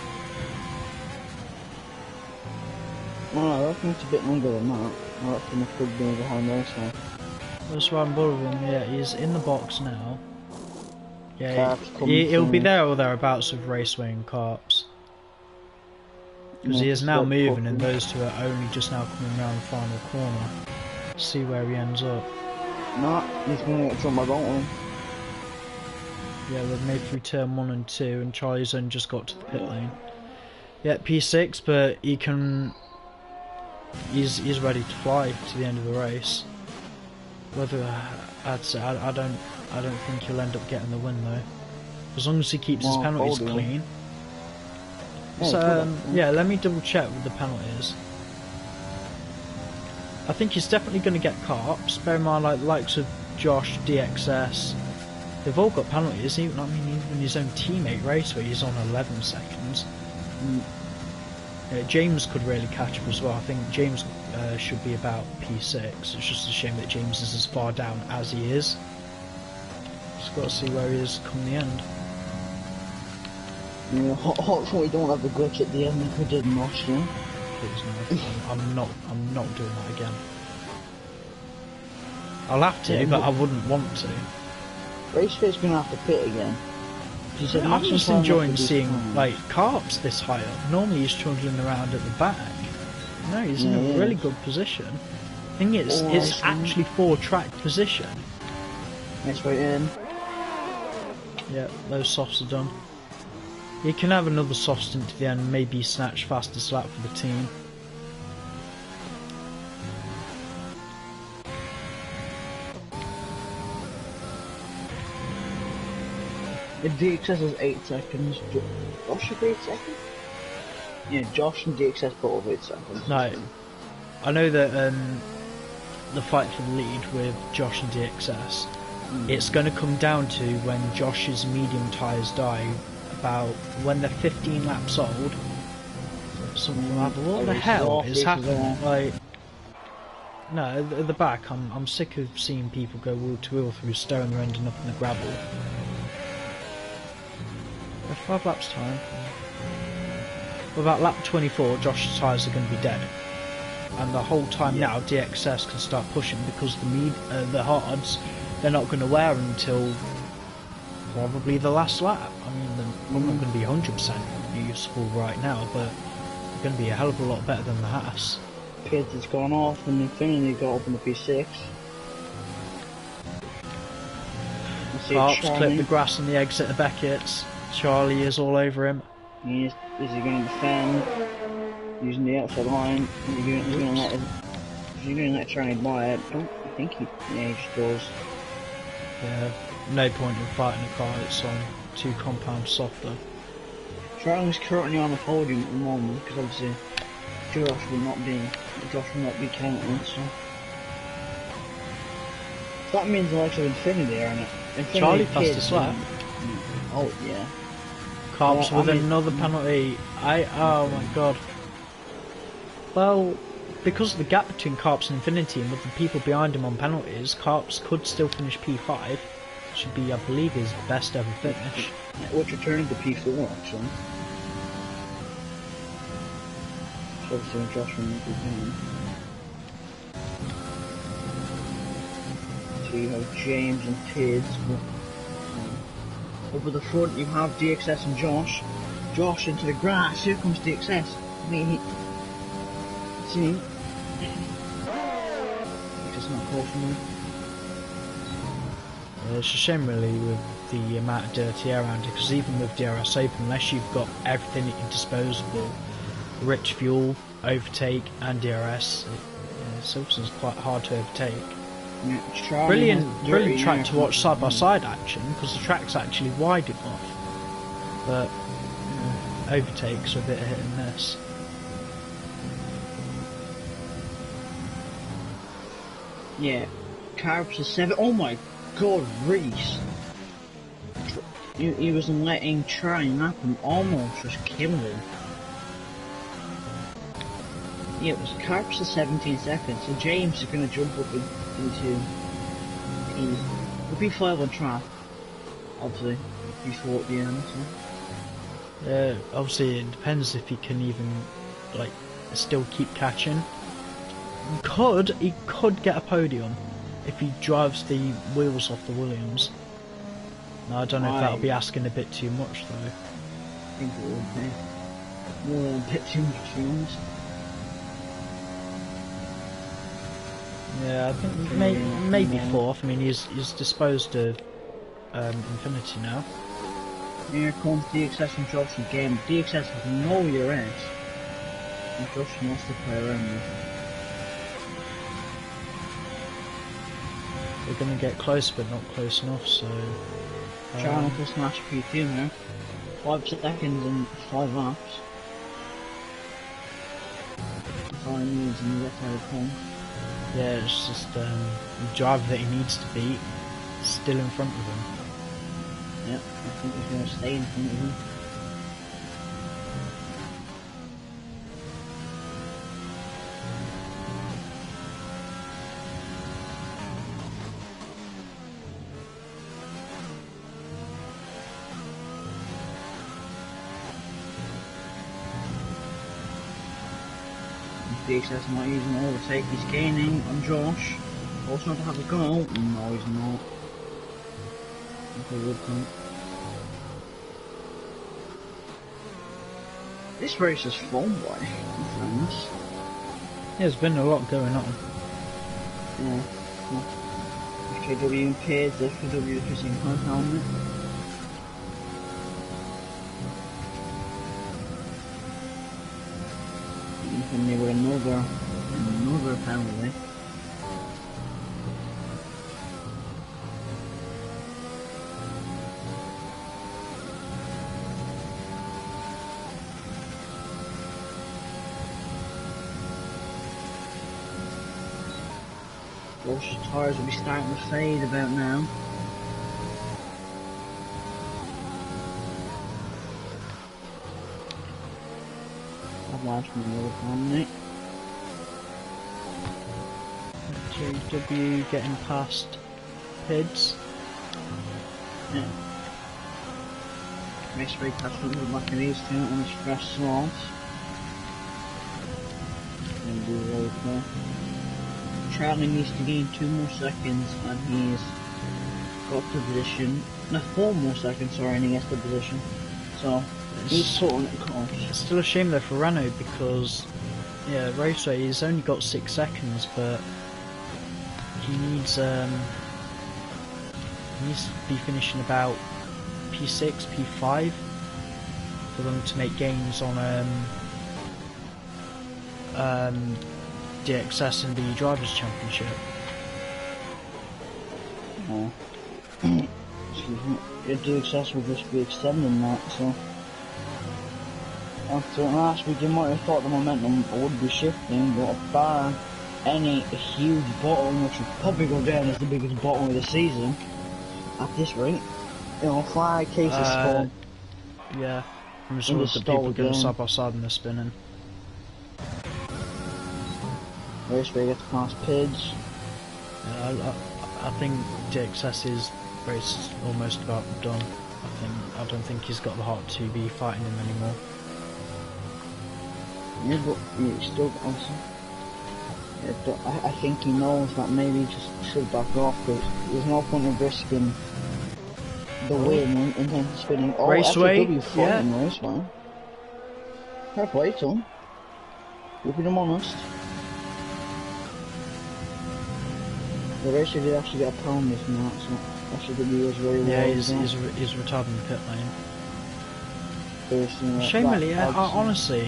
No, I reckon it's a bit longer than that. I reckon it could be behind race now. That's right above him, yeah, he's in the box now. Yeah, he'll be there or thereabouts with Raceway and Carps. Because he is now moving and those two are only just now coming around the final corner. See where he ends up. Nah, he's going to get some, I don't want. Yeah, they've made through turn 1 and 2 and Charlie's only just got to the pit lane. Yeah, P6, but he can... He's ready to fly to the end of the race. Whether I'd say I don't think he'll end up getting the win though. As long as he keeps his penalties clean. So yeah, let me double check with the penalties. I think he's definitely going to get Carps. Bear in mind, like likes of Josh, DXS, they've all got penalties. Even his own teammate Raceway, he's on 11 seconds. James could really catch up as well. I think James should be about P6. It's just a shame that James is as far down as he is. Just got to see where he is come the end. Yeah, hopefully we don't have the glitch at the end like we did last year. Please no. I'm not doing that again. I'll have to, but I wouldn't want to. Raceway's gonna have to pit again. I'm just enjoying seeing like Carps this high up. Normally he's trundling around at the back. No, he's in a really good position. Thing is, it's actually 4-track position. Next way in. Yeah, those softs are done. You can have another soft stint to the end, maybe snatch fastest lap for the team. If DXS is 8 seconds, Josh should be 8 seconds? Yeah, Josh and DXS both 8 seconds. No, I know that the fight for the lead with Josh and DXS, it's going to come down to when Josh's medium tyres die, about when they're 15 laps old. Something like that. What the hell is happening? Like, no, at the back, I'm sick of seeing people go wheel to wheel through stone and ending up in the gravel. 5 laps time. Well, about lap 24, Josh's tyres are going to be dead, and the whole time now DXS can start pushing because the hards they're not going to wear until probably the last lap. I mean, they're not going to be 100% useful right now, but they're going to be a hell of a lot better than the Haas. Pids has gone off and Infinity got up in the P6. Carps clipped the grass on the exit of Beckett's. Charlie is all over him. Is he going to defend? Using the outside line. Is he going to let Charlie by it? I don't think he just does. Yeah, no point in fighting a car that's on 2 compounds softer. Charlie's currently on the podium at the moment because obviously Josh will not be counting, so that means the likes of Infinity are in it. Charlie fastest lap. Oh yeah. Carps with another penalty. Oh my god. Well, because of the gap between Carps and Infinity and with the people behind him on penalties, Carps could still finish P5. Should be, I believe, his best ever finish. Which returning to P4 actually. So obviously Josh will be doing. So you have James and Tids. Over the front you have DXS and Josh. Josh into the grass. Here comes DXS. See? Just not close enough. It's a shame really with the amount of dirty air around it, because even with DRS Open, unless you've got everything at your disposal, rich fuel, overtake and DRS. Silverson's quite hard to overtake. Yeah, Brilliant track to watch side by side action, because the track's actually wide enough. But overtakes are a bit hit and miss. Yeah, Carps is 7. Oh my god, Reese! He wasn't letting try and happen, almost just killed him. Yeah, it was Carps for 17 seconds, so James is going to jump up into the P5 on track, obviously, before at the end. So. Obviously it depends if he can even, like, still keep catching. He could get a podium if he drives the wheels off the Williams. Now, I don't know if that'll be asking a bit too much though. I think it would be. More than a bit too much, to be honest. Yeah, I think maybe fourth. I mean, he's disposed of Infinity now. Here comes DXS and Josh again. DXS has no ERS. And Josh wants to play around with him. They're going to get close, but not close enough, so... Trying to smash P2 now. 5 seconds and 5 laps. 5 minutes and that's how it comes. Yeah, it's just the driver that he needs to beat still in front of him. Yep, I think he's going to stay in front of him. DXS not using overtake, he's gaining on Josh. Also want to have a go. No, he's not. Okay, good point. This race is fun, boy, friends. Yeah, there's been a lot going on. Yeah. FKW impaired, the FKW is using her helmet. And they were another penalty. Those tyres will be starting to fade about now. Last from the other family. JW getting past Pids. Yeah. Race very touched with the back of these two on his fresh slots. And do roll clear. Charlie needs to gain 2 more seconds and he's got the position. No, 4 more seconds, sorry, and he gets the position. So he's putting it close. It's still a shame though for Renault because, yeah, Raceway he's only got 6 seconds, but he needs to be finishing about P6, P5 for them to make gains on DXS in the Drivers' Championship. Oh. Excuse me. Your DXS will just be extending that, so. After last week, you might have thought the momentum would be shifting, but bar any huge bottle, which would probably go down as the biggest bottle of the season, at this rate, you know, 5 cases full. Yeah, I'm sure the people going side by side and they're spinning. Raceway gets past Pids. Yeah, I think DXS's race is almost about done. I don't think he's got the heart to be fighting him anymore. Yeah, but he's still awesome. Yeah, but I think he knows that maybe he just should back off, because there's no point in risking the win and then spinning. Oh, Raceway, yeah. Raceway. Fair play to him. Keeping him honest. The Raceway did actually get a pound this match, so FCW was very well. Yeah, he's retarding the pit lane. Shamefully, honestly,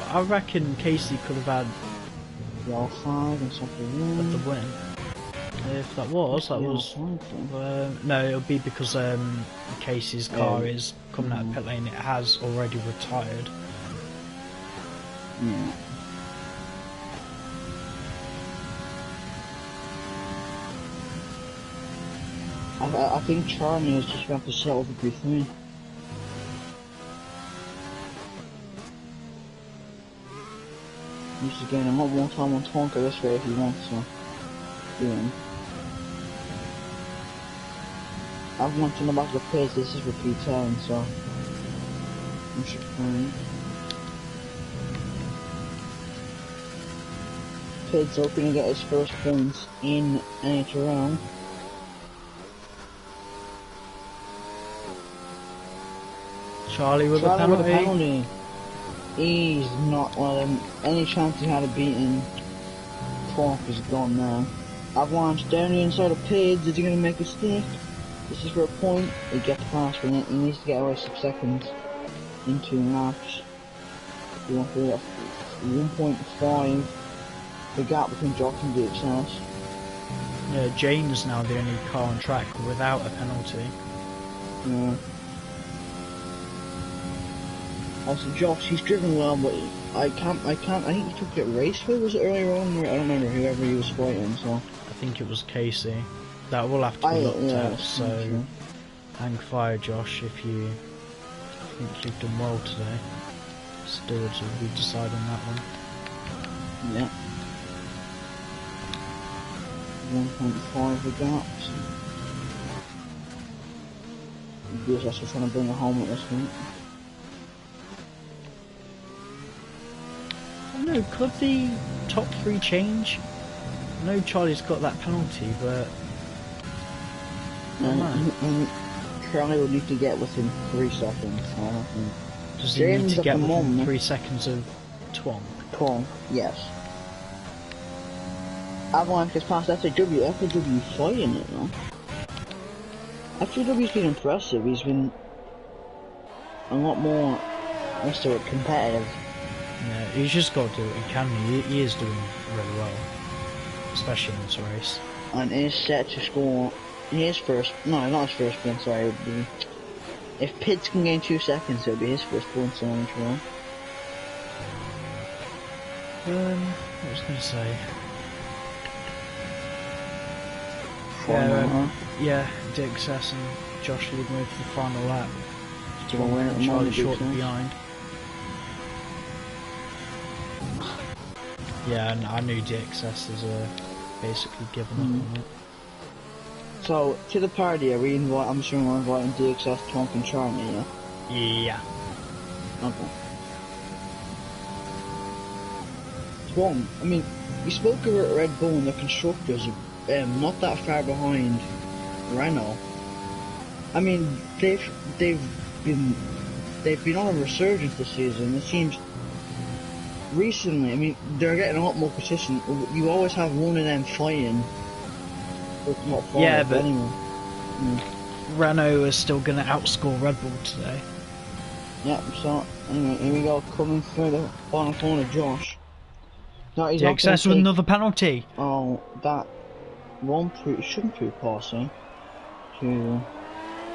I reckon Casey could have had the offside and something. the win. If that was, no, it'll be because Casey's car is coming out of pit lane. It has already retired. Yeah. I think Charlie is just going to settle for P3. He's just getting him up one time on Tonka this way if he wants to. Yeah. I've went in the back of the pits, this is for P10, so I'm sure fine. Pids hoping to get his first points in Nhrl. Charlie with a penalty. He's not letting any chance he had of beating Talk is gone now. Avalanche down the inside of Pids. Is he going to make a stick? This is for a point. He gets past with it. He needs to get away 6 seconds in 2 laps. You want to get 1.5. The gap between Josh and DXS. Yeah, Jane's now the only car on track without a penalty. Yeah. Also, Josh, he's driven well, but I think he took it race for, was it earlier on? I don't remember whoever he was fighting, so. I think it was Casey. That will have to be looked at, so hang fire, Josh, if you think you've done well today. Stewards will be deciding that one. Yeah. 1.5 the gaps. DSS are trying to bring it home at this week. No, could the top 3 change? I know Charlie's got that penalty, but Charlie would need to get within 3 seconds. Does he need to get within 3 seconds of Twonk? Twonk, yes. Avalanche gets past FAW fighting it though. FAW's been impressive, he's been a lot more, what's the word, competitive. Yeah, he's just got to do what he can. He is doing really well, especially in this race. And is set to score his first, no, not his first point, sorry, it would be, if Pids can gain 2 seconds, it would be his first point on Nhrl. What was I going to say? Yeah, DXS and Josh leading away for the final lap. Charlie short and behind. Yeah, and I knew DXS is basically given up on it. So, to the party, I'm assuming we're inviting DXS, Twonk and Charlie, yeah? Yeah. Okay. Twonk, I mean, we spoke about Red Bull and the constructors, not that far behind Renault. I mean, they've been on a resurgence this season. It seems recently, I mean, they're getting a lot more consistent. You always have one of them fighting. Yeah, but anyway. Renault is still going to outscore Red Bull today. Yeah, so anyway, here we go, coming through the final corner, Josh. No, he's DXS with another penalty. Oh, that shouldn't prove passing.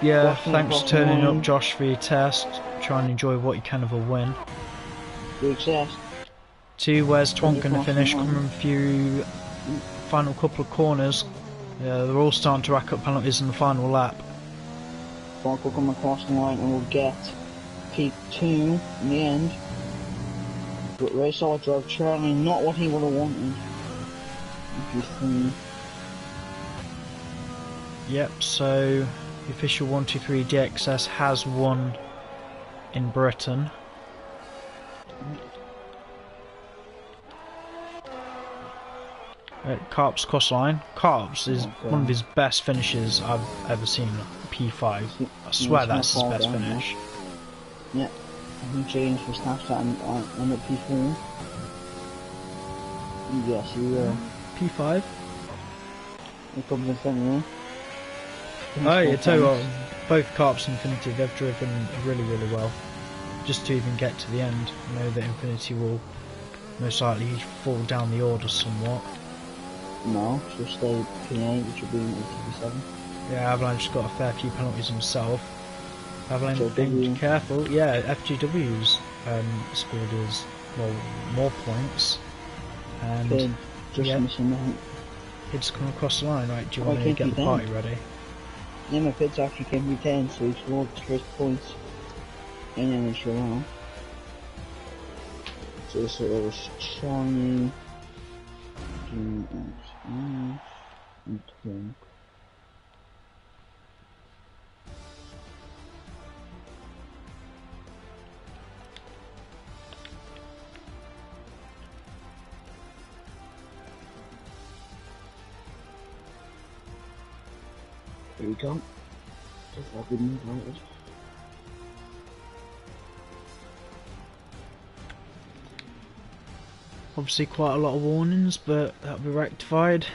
Yeah, thanks for turning up, Josh, for your test. Try and enjoy what you can of a win. DXS. 2, where's Twonk going to finish? Coming through final couple of corners. Yeah, they're all starting to rack up penalties in the final lap. Twonk will come across the line and will get P2 in the end. But very solid drive, Charlie, not what he would have wanted. Yep, so the official 1-2-3 DXS has won in Britain. Carp's cross line. Carp's is one of his best finishes I've ever seen. P5. I swear that's his best finish. Yeah, he changed his Snapchat and at P4. Yes, he will. P5. He comes in front of me. Oh, yeah, tell you what, both Carp's and Infinity, they've driven really, really well. just to even get to the end. I know that Infinity will most likely fall down the order somewhat. No, she'll stay P8, which will be in TV7. Yeah, Avalanche got a fair few penalties himself. Avalanche FGW. aimed careful. Yeah, FGW's scored us more points. And Kid, just yeah, missing that. Kid's come across the line, right? Do you Oh, want to I get can't the be party done. ready? Yeah, my kids actually came P10, so he scored his first points in amateur round. So this was Charlie, GXS, and Twink. Here we go. Just like we need later. Obviously quite a lot of warnings, but that'll be rectified.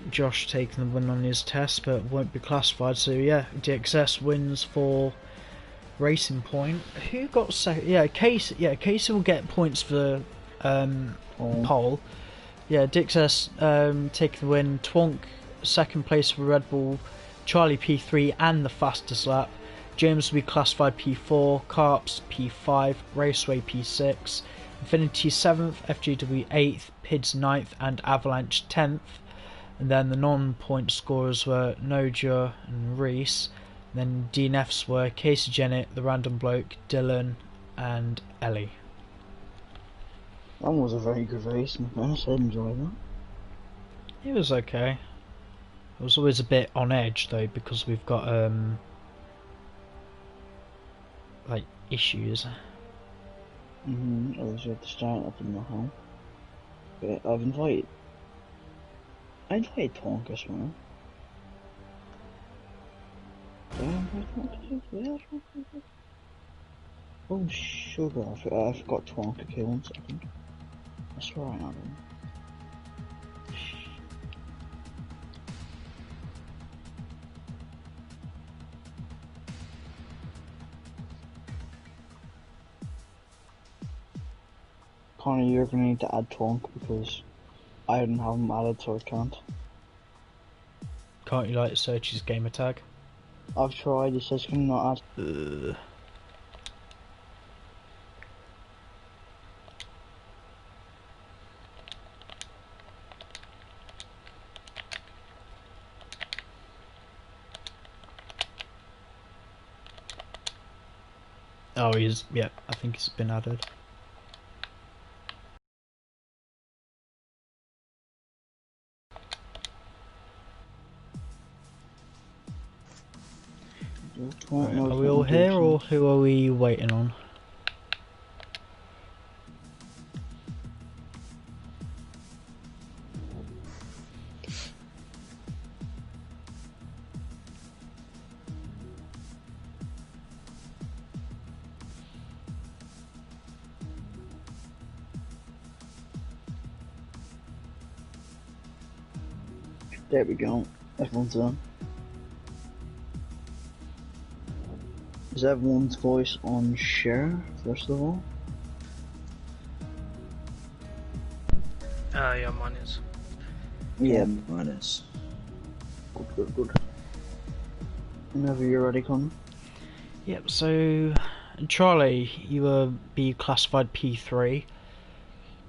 Josh taking the win on his test, but won't be classified. So yeah, DXS wins for Racing Point. Who got second? Yeah, Casey. Yeah, Casey will get points for pole. Yeah, DXS taking the win. Twonk second place for Red Bull. Charlie P3 and the fastest lap. James will be classified P4. Carps P5. Raceway P6. Infinity 7th. FGW 8th. Pids 9th. And Avalanche 10th. And then the non-point scorers were Noja and Reese. And then DNFs were Casey Jennett, the random bloke, Dylan, and Ellie. That was a very good race, in fairness. I enjoyed that. It was okay. It was always a bit on edge though, because we've got like issues. Always have to start up in the home. But I invited Twonk as well. Oh sugar, I forgot Twonk. Okay, 1 second. I swear I had him. Connor, you're gonna need to add Twonk because I didn't have him added, so I can't. Can't you like search his gamer tag? I've tried, it says can not add. Oh, yeah, I think it's been added. Right, are we all here, or who are we waiting on? There we go. Everyone's on. Is everyone's voice on share, first of all? Yeah, mine is. Yeah, mine is. Good. Whenever you're ready, Connor. Yep, so Charlie, you were be classified P3.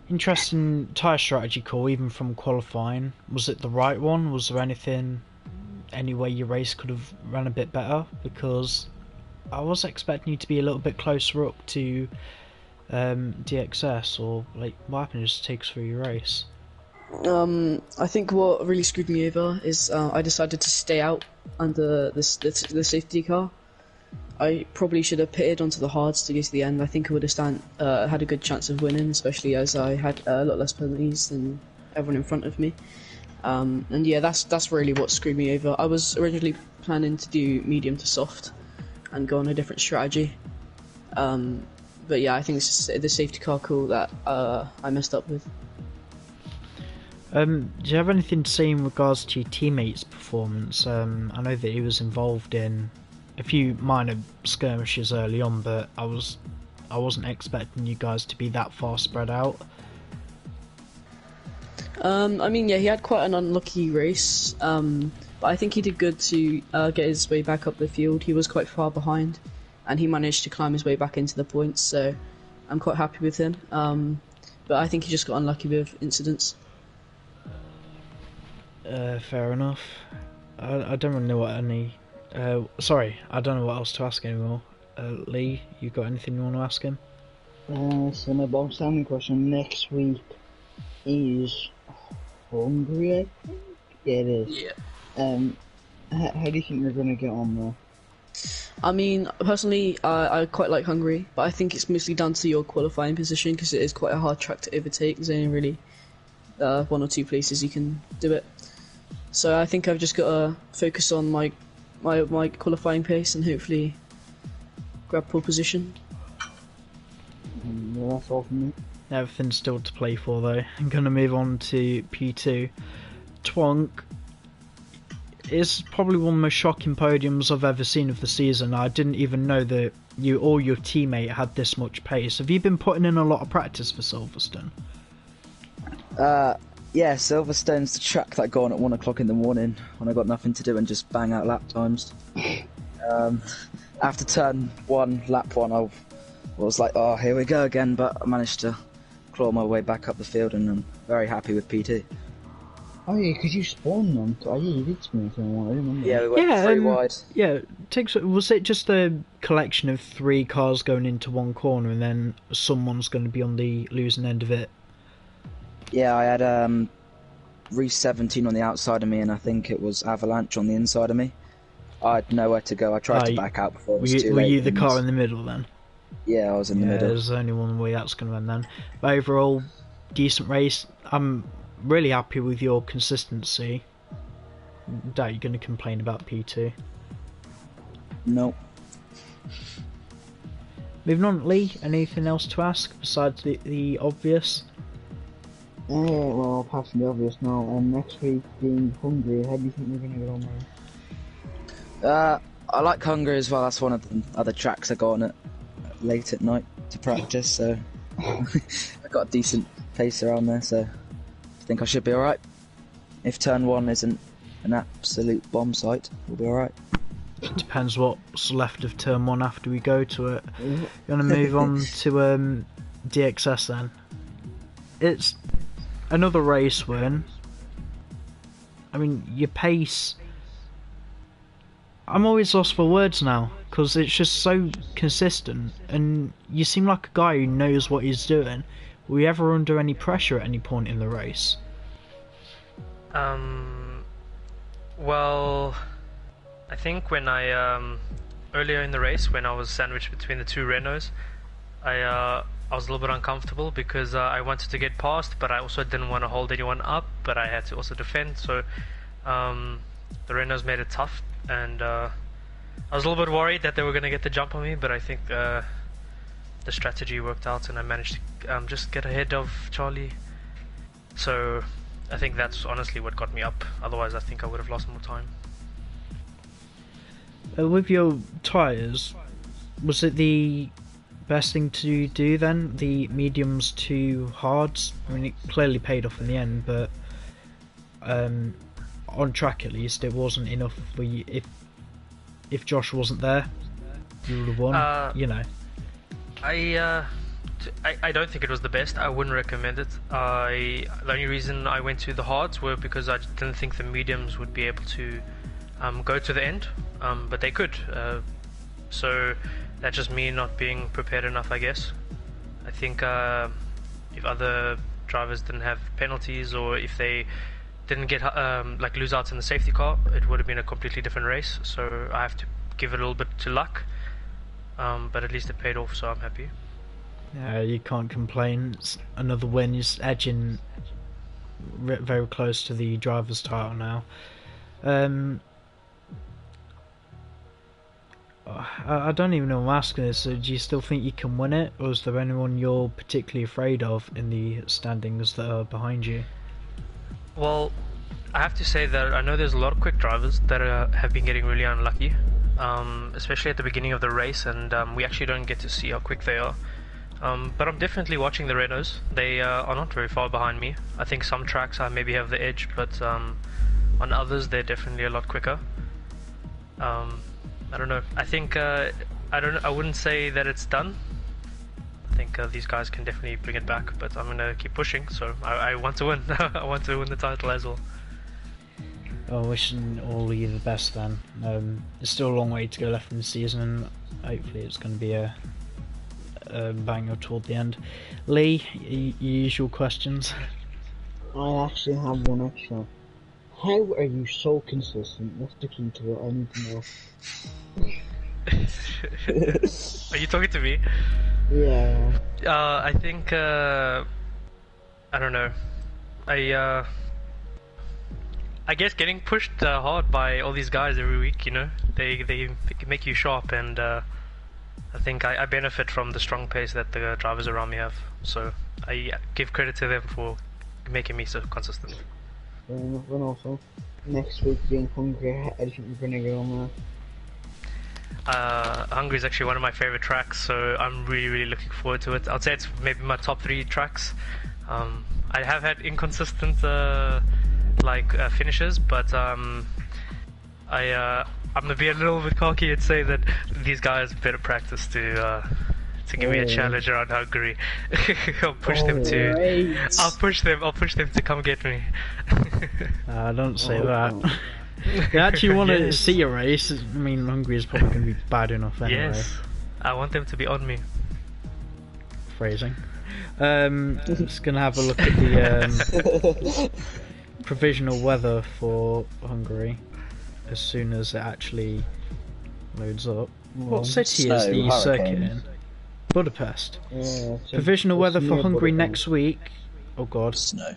Interesting tyre strategy call, even from qualifying. Was it the right one? Was there any way your race could have run a bit better? Because I was expecting you to be a little bit closer up to DXS, or like what happened just takes through your race. I think what really screwed me over is I decided to stay out under the safety car. I probably should have pitted onto the hards to get to the end. I think I would have had a good chance of winning, especially as I had a lot less penalties than everyone in front of me. And yeah, that's really what screwed me over. I was originally planning to do medium to soft and go on a different strategy. But yeah, I think it's just the safety car call that I messed up with. Do you have anything to say in regards to your teammate's performance? I know that he was involved in a few minor skirmishes early on, but I wasn't expecting you guys to be that far spread out. I mean, yeah, he had quite an unlucky race, but I think he did good to get his way back up the field. He was quite far behind, and he managed to climb his way back into the points, so I'm quite happy with him. But I think he just got unlucky with incidents. Fair enough. I don't really know what any... sorry, I don't know what else to ask anymore. Lee, you got anything you want to ask him? So my bog standing question next week is Hungary, I think? Yeah, it is. Yeah. How do you think you're going to get on there? I mean, personally, I quite like Hungary, but I think it's mostly down to your qualifying position because it is quite a hard track to overtake. There's only really 1 or 2 places you can do it. So I think I've just got to focus on my qualifying pace and hopefully grab pole position. Yeah, that's all from me. Everything's still to play for though. I'm going to move on to P2. Twonk is probably one of the most shocking podiums I've ever seen of the season. I didn't even know that you or your teammate had this much pace. Have you been putting in a lot of practice for Silverstone? Yeah, Silverstone's the track that I go on at 1 o'clock in the morning when I got nothing to do and just bang out lap times. After turn 1, lap 1, I was like, oh, here we go again, but I managed to claw my way back up the field and I'm very happy with P2. Oh yeah, because you spawned them. Oh yeah, you did spawn them. I remember. Yeah, we went 3 wide. Yeah, was it just a collection of 3 cars going into one corner and then someone's going to be on the losing end of it? Yeah, I had Reese 17 on the outside of me and I think it was Avalanche on the inside of me. I had nowhere to go. I tried to back out before it was too late. Were you the car in the middle then? Yeah, I was in the middle. There's only one way that's going to end then. But overall, decent race. I'm really happy with your consistency. Doubt you're going to complain about P2. No. Moving on, Lee, anything else to ask besides the obvious? Well, apart from the obvious now, next week being Hungary, how do you think we're going to get on there? I like Hungary as well. That's one of the other tracks I go on at late at night to practice, so I've got a decent pace around there, so I think I should be alright. If turn 1 isn't an absolute bomb site, we'll be alright. It depends what's left of turn 1 after we go to it. You're going to move on to DXS then. It's another race win. I mean, your pace... I'm always lost for words now, because it's just so consistent, and you seem like a guy who knows what he's doing. Were you ever under any pressure at any point in the race? Well, I think when I, earlier in the race, when I was sandwiched between the 2 Renaults, I was a little bit uncomfortable because I wanted to get past, but I also didn't want to hold anyone up, but I had to also defend, so the Renaults made it tough, and I was a little bit worried that they were going to get the jump on me, but I think the strategy worked out and I managed to just get ahead of Charlie. So I think that's honestly what got me up, otherwise I think I would have lost more time. With your tyres, was it the best thing to do then? The mediums to hards? I mean, it clearly paid off in the end, but on track at least, it wasn't enough for you. If Josh wasn't there, you would have won, you know. I don't think it was the best. I wouldn't recommend it. The only reason I went to the hards were because I didn't think the mediums would be able to go to the end, but they could. So that's just me not being prepared enough, I guess. I think if other drivers didn't have penalties, or if they didn't get like lose out in the safety car, it would have been a completely different race. So I have to give it a little bit to luck, but at least it paid off, so I'm happy. Yeah, you can't complain. It's another win. You're edging very close to the driver's title now. I don't even know why I'm asking this. So do you still think you can win it, or is there anyone you're particularly afraid of in the standings that are behind you? Well, I have to say that I know there's a lot of quick drivers that have been getting really unlucky. especially at the beginning of the race, and we actually don't get to see how quick they are. But I'm definitely watching the Renaults. They are not very far behind me. I think some tracks I maybe have the edge, but on others they're definitely a lot quicker. I don't know. I think I wouldn't say that it's done. I think these guys can definitely bring it back, but I'm gonna keep pushing. So I want to win. I want to win the title as well. Oh, wishing all of you the best then. There's still a long way to go left in the season, and hopefully it's going to be a banger toward the end. Lee, your usual questions. I actually have one extra. How are you so consistent? What's the key to it? I need to know. Are you talking to me? Yeah. I think I don't know. I guess getting pushed hard by all these guys every week. You know, they make you sharp, and I think I benefit from the strong pace that the drivers around me have. So I give credit to them for making me so consistent. And also, next week being Hungary, how do you think we're gonna go on Hungary is actually one of my favorite tracks, so I'm really looking forward to it. I'd say it's maybe my top 3 tracks. I have had inconsistent finishes, but I'm gonna be a little bit cocky and say that these guys better practice to give me a challenge around Hungary. I'll push them to come get me. Don't say that. They actually want to see a race. I mean, Hungary is probably going to be bad enough anyway. Yes, I want them to be on me. Phrasing. Just going to have a look at the provisional weather for Hungary as soon as it actually loads up. What city is the circuit in? Budapest. Yeah, Provisional weather for Hungary next week. Oh god. Snow.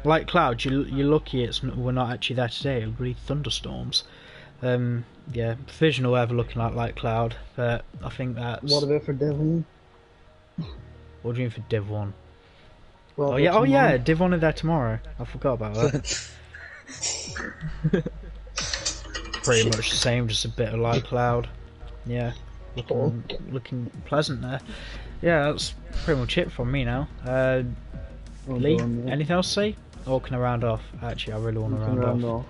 Light clouds. You're lucky we're not actually there today. It'll be thunderstorms. Yeah, provisional weather looking like light cloud, but I think that's. What about for Devon? What do you mean for Div 1? Well, oh yeah, Div 1 is there tomorrow. I forgot about that. Pretty much the same, just a bit of light cloud. Yeah, looking pleasant there. Yeah, that's pretty much it from me now. Lee, anything else to say? Or can I round off? Actually, I really want to round off.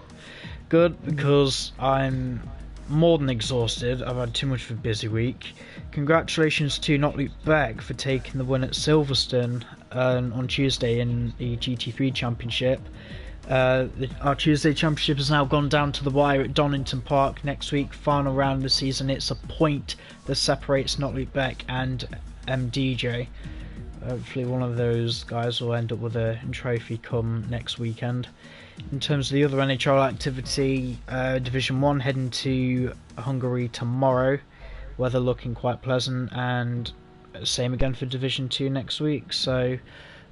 Good, because I'm more than exhausted. I've had too much of a busy week. Congratulations to Not Luke Beck for taking the win at Silverstone on Tuesday in the GT3 Championship. Our Tuesday Championship has now gone down to the wire at Donington Park next week. Final round of the season. It's a point that separates Not Luke Beck and MDJ. Hopefully one of those guys will end up with a trophy come next weekend. In terms of the other NHL activity, Division 1 heading to Hungary tomorrow. Weather looking quite pleasant, and same again for Division 2 next week. So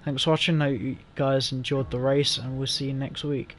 thanks for watching. Hope you guys enjoyed the race, and we'll see you next week.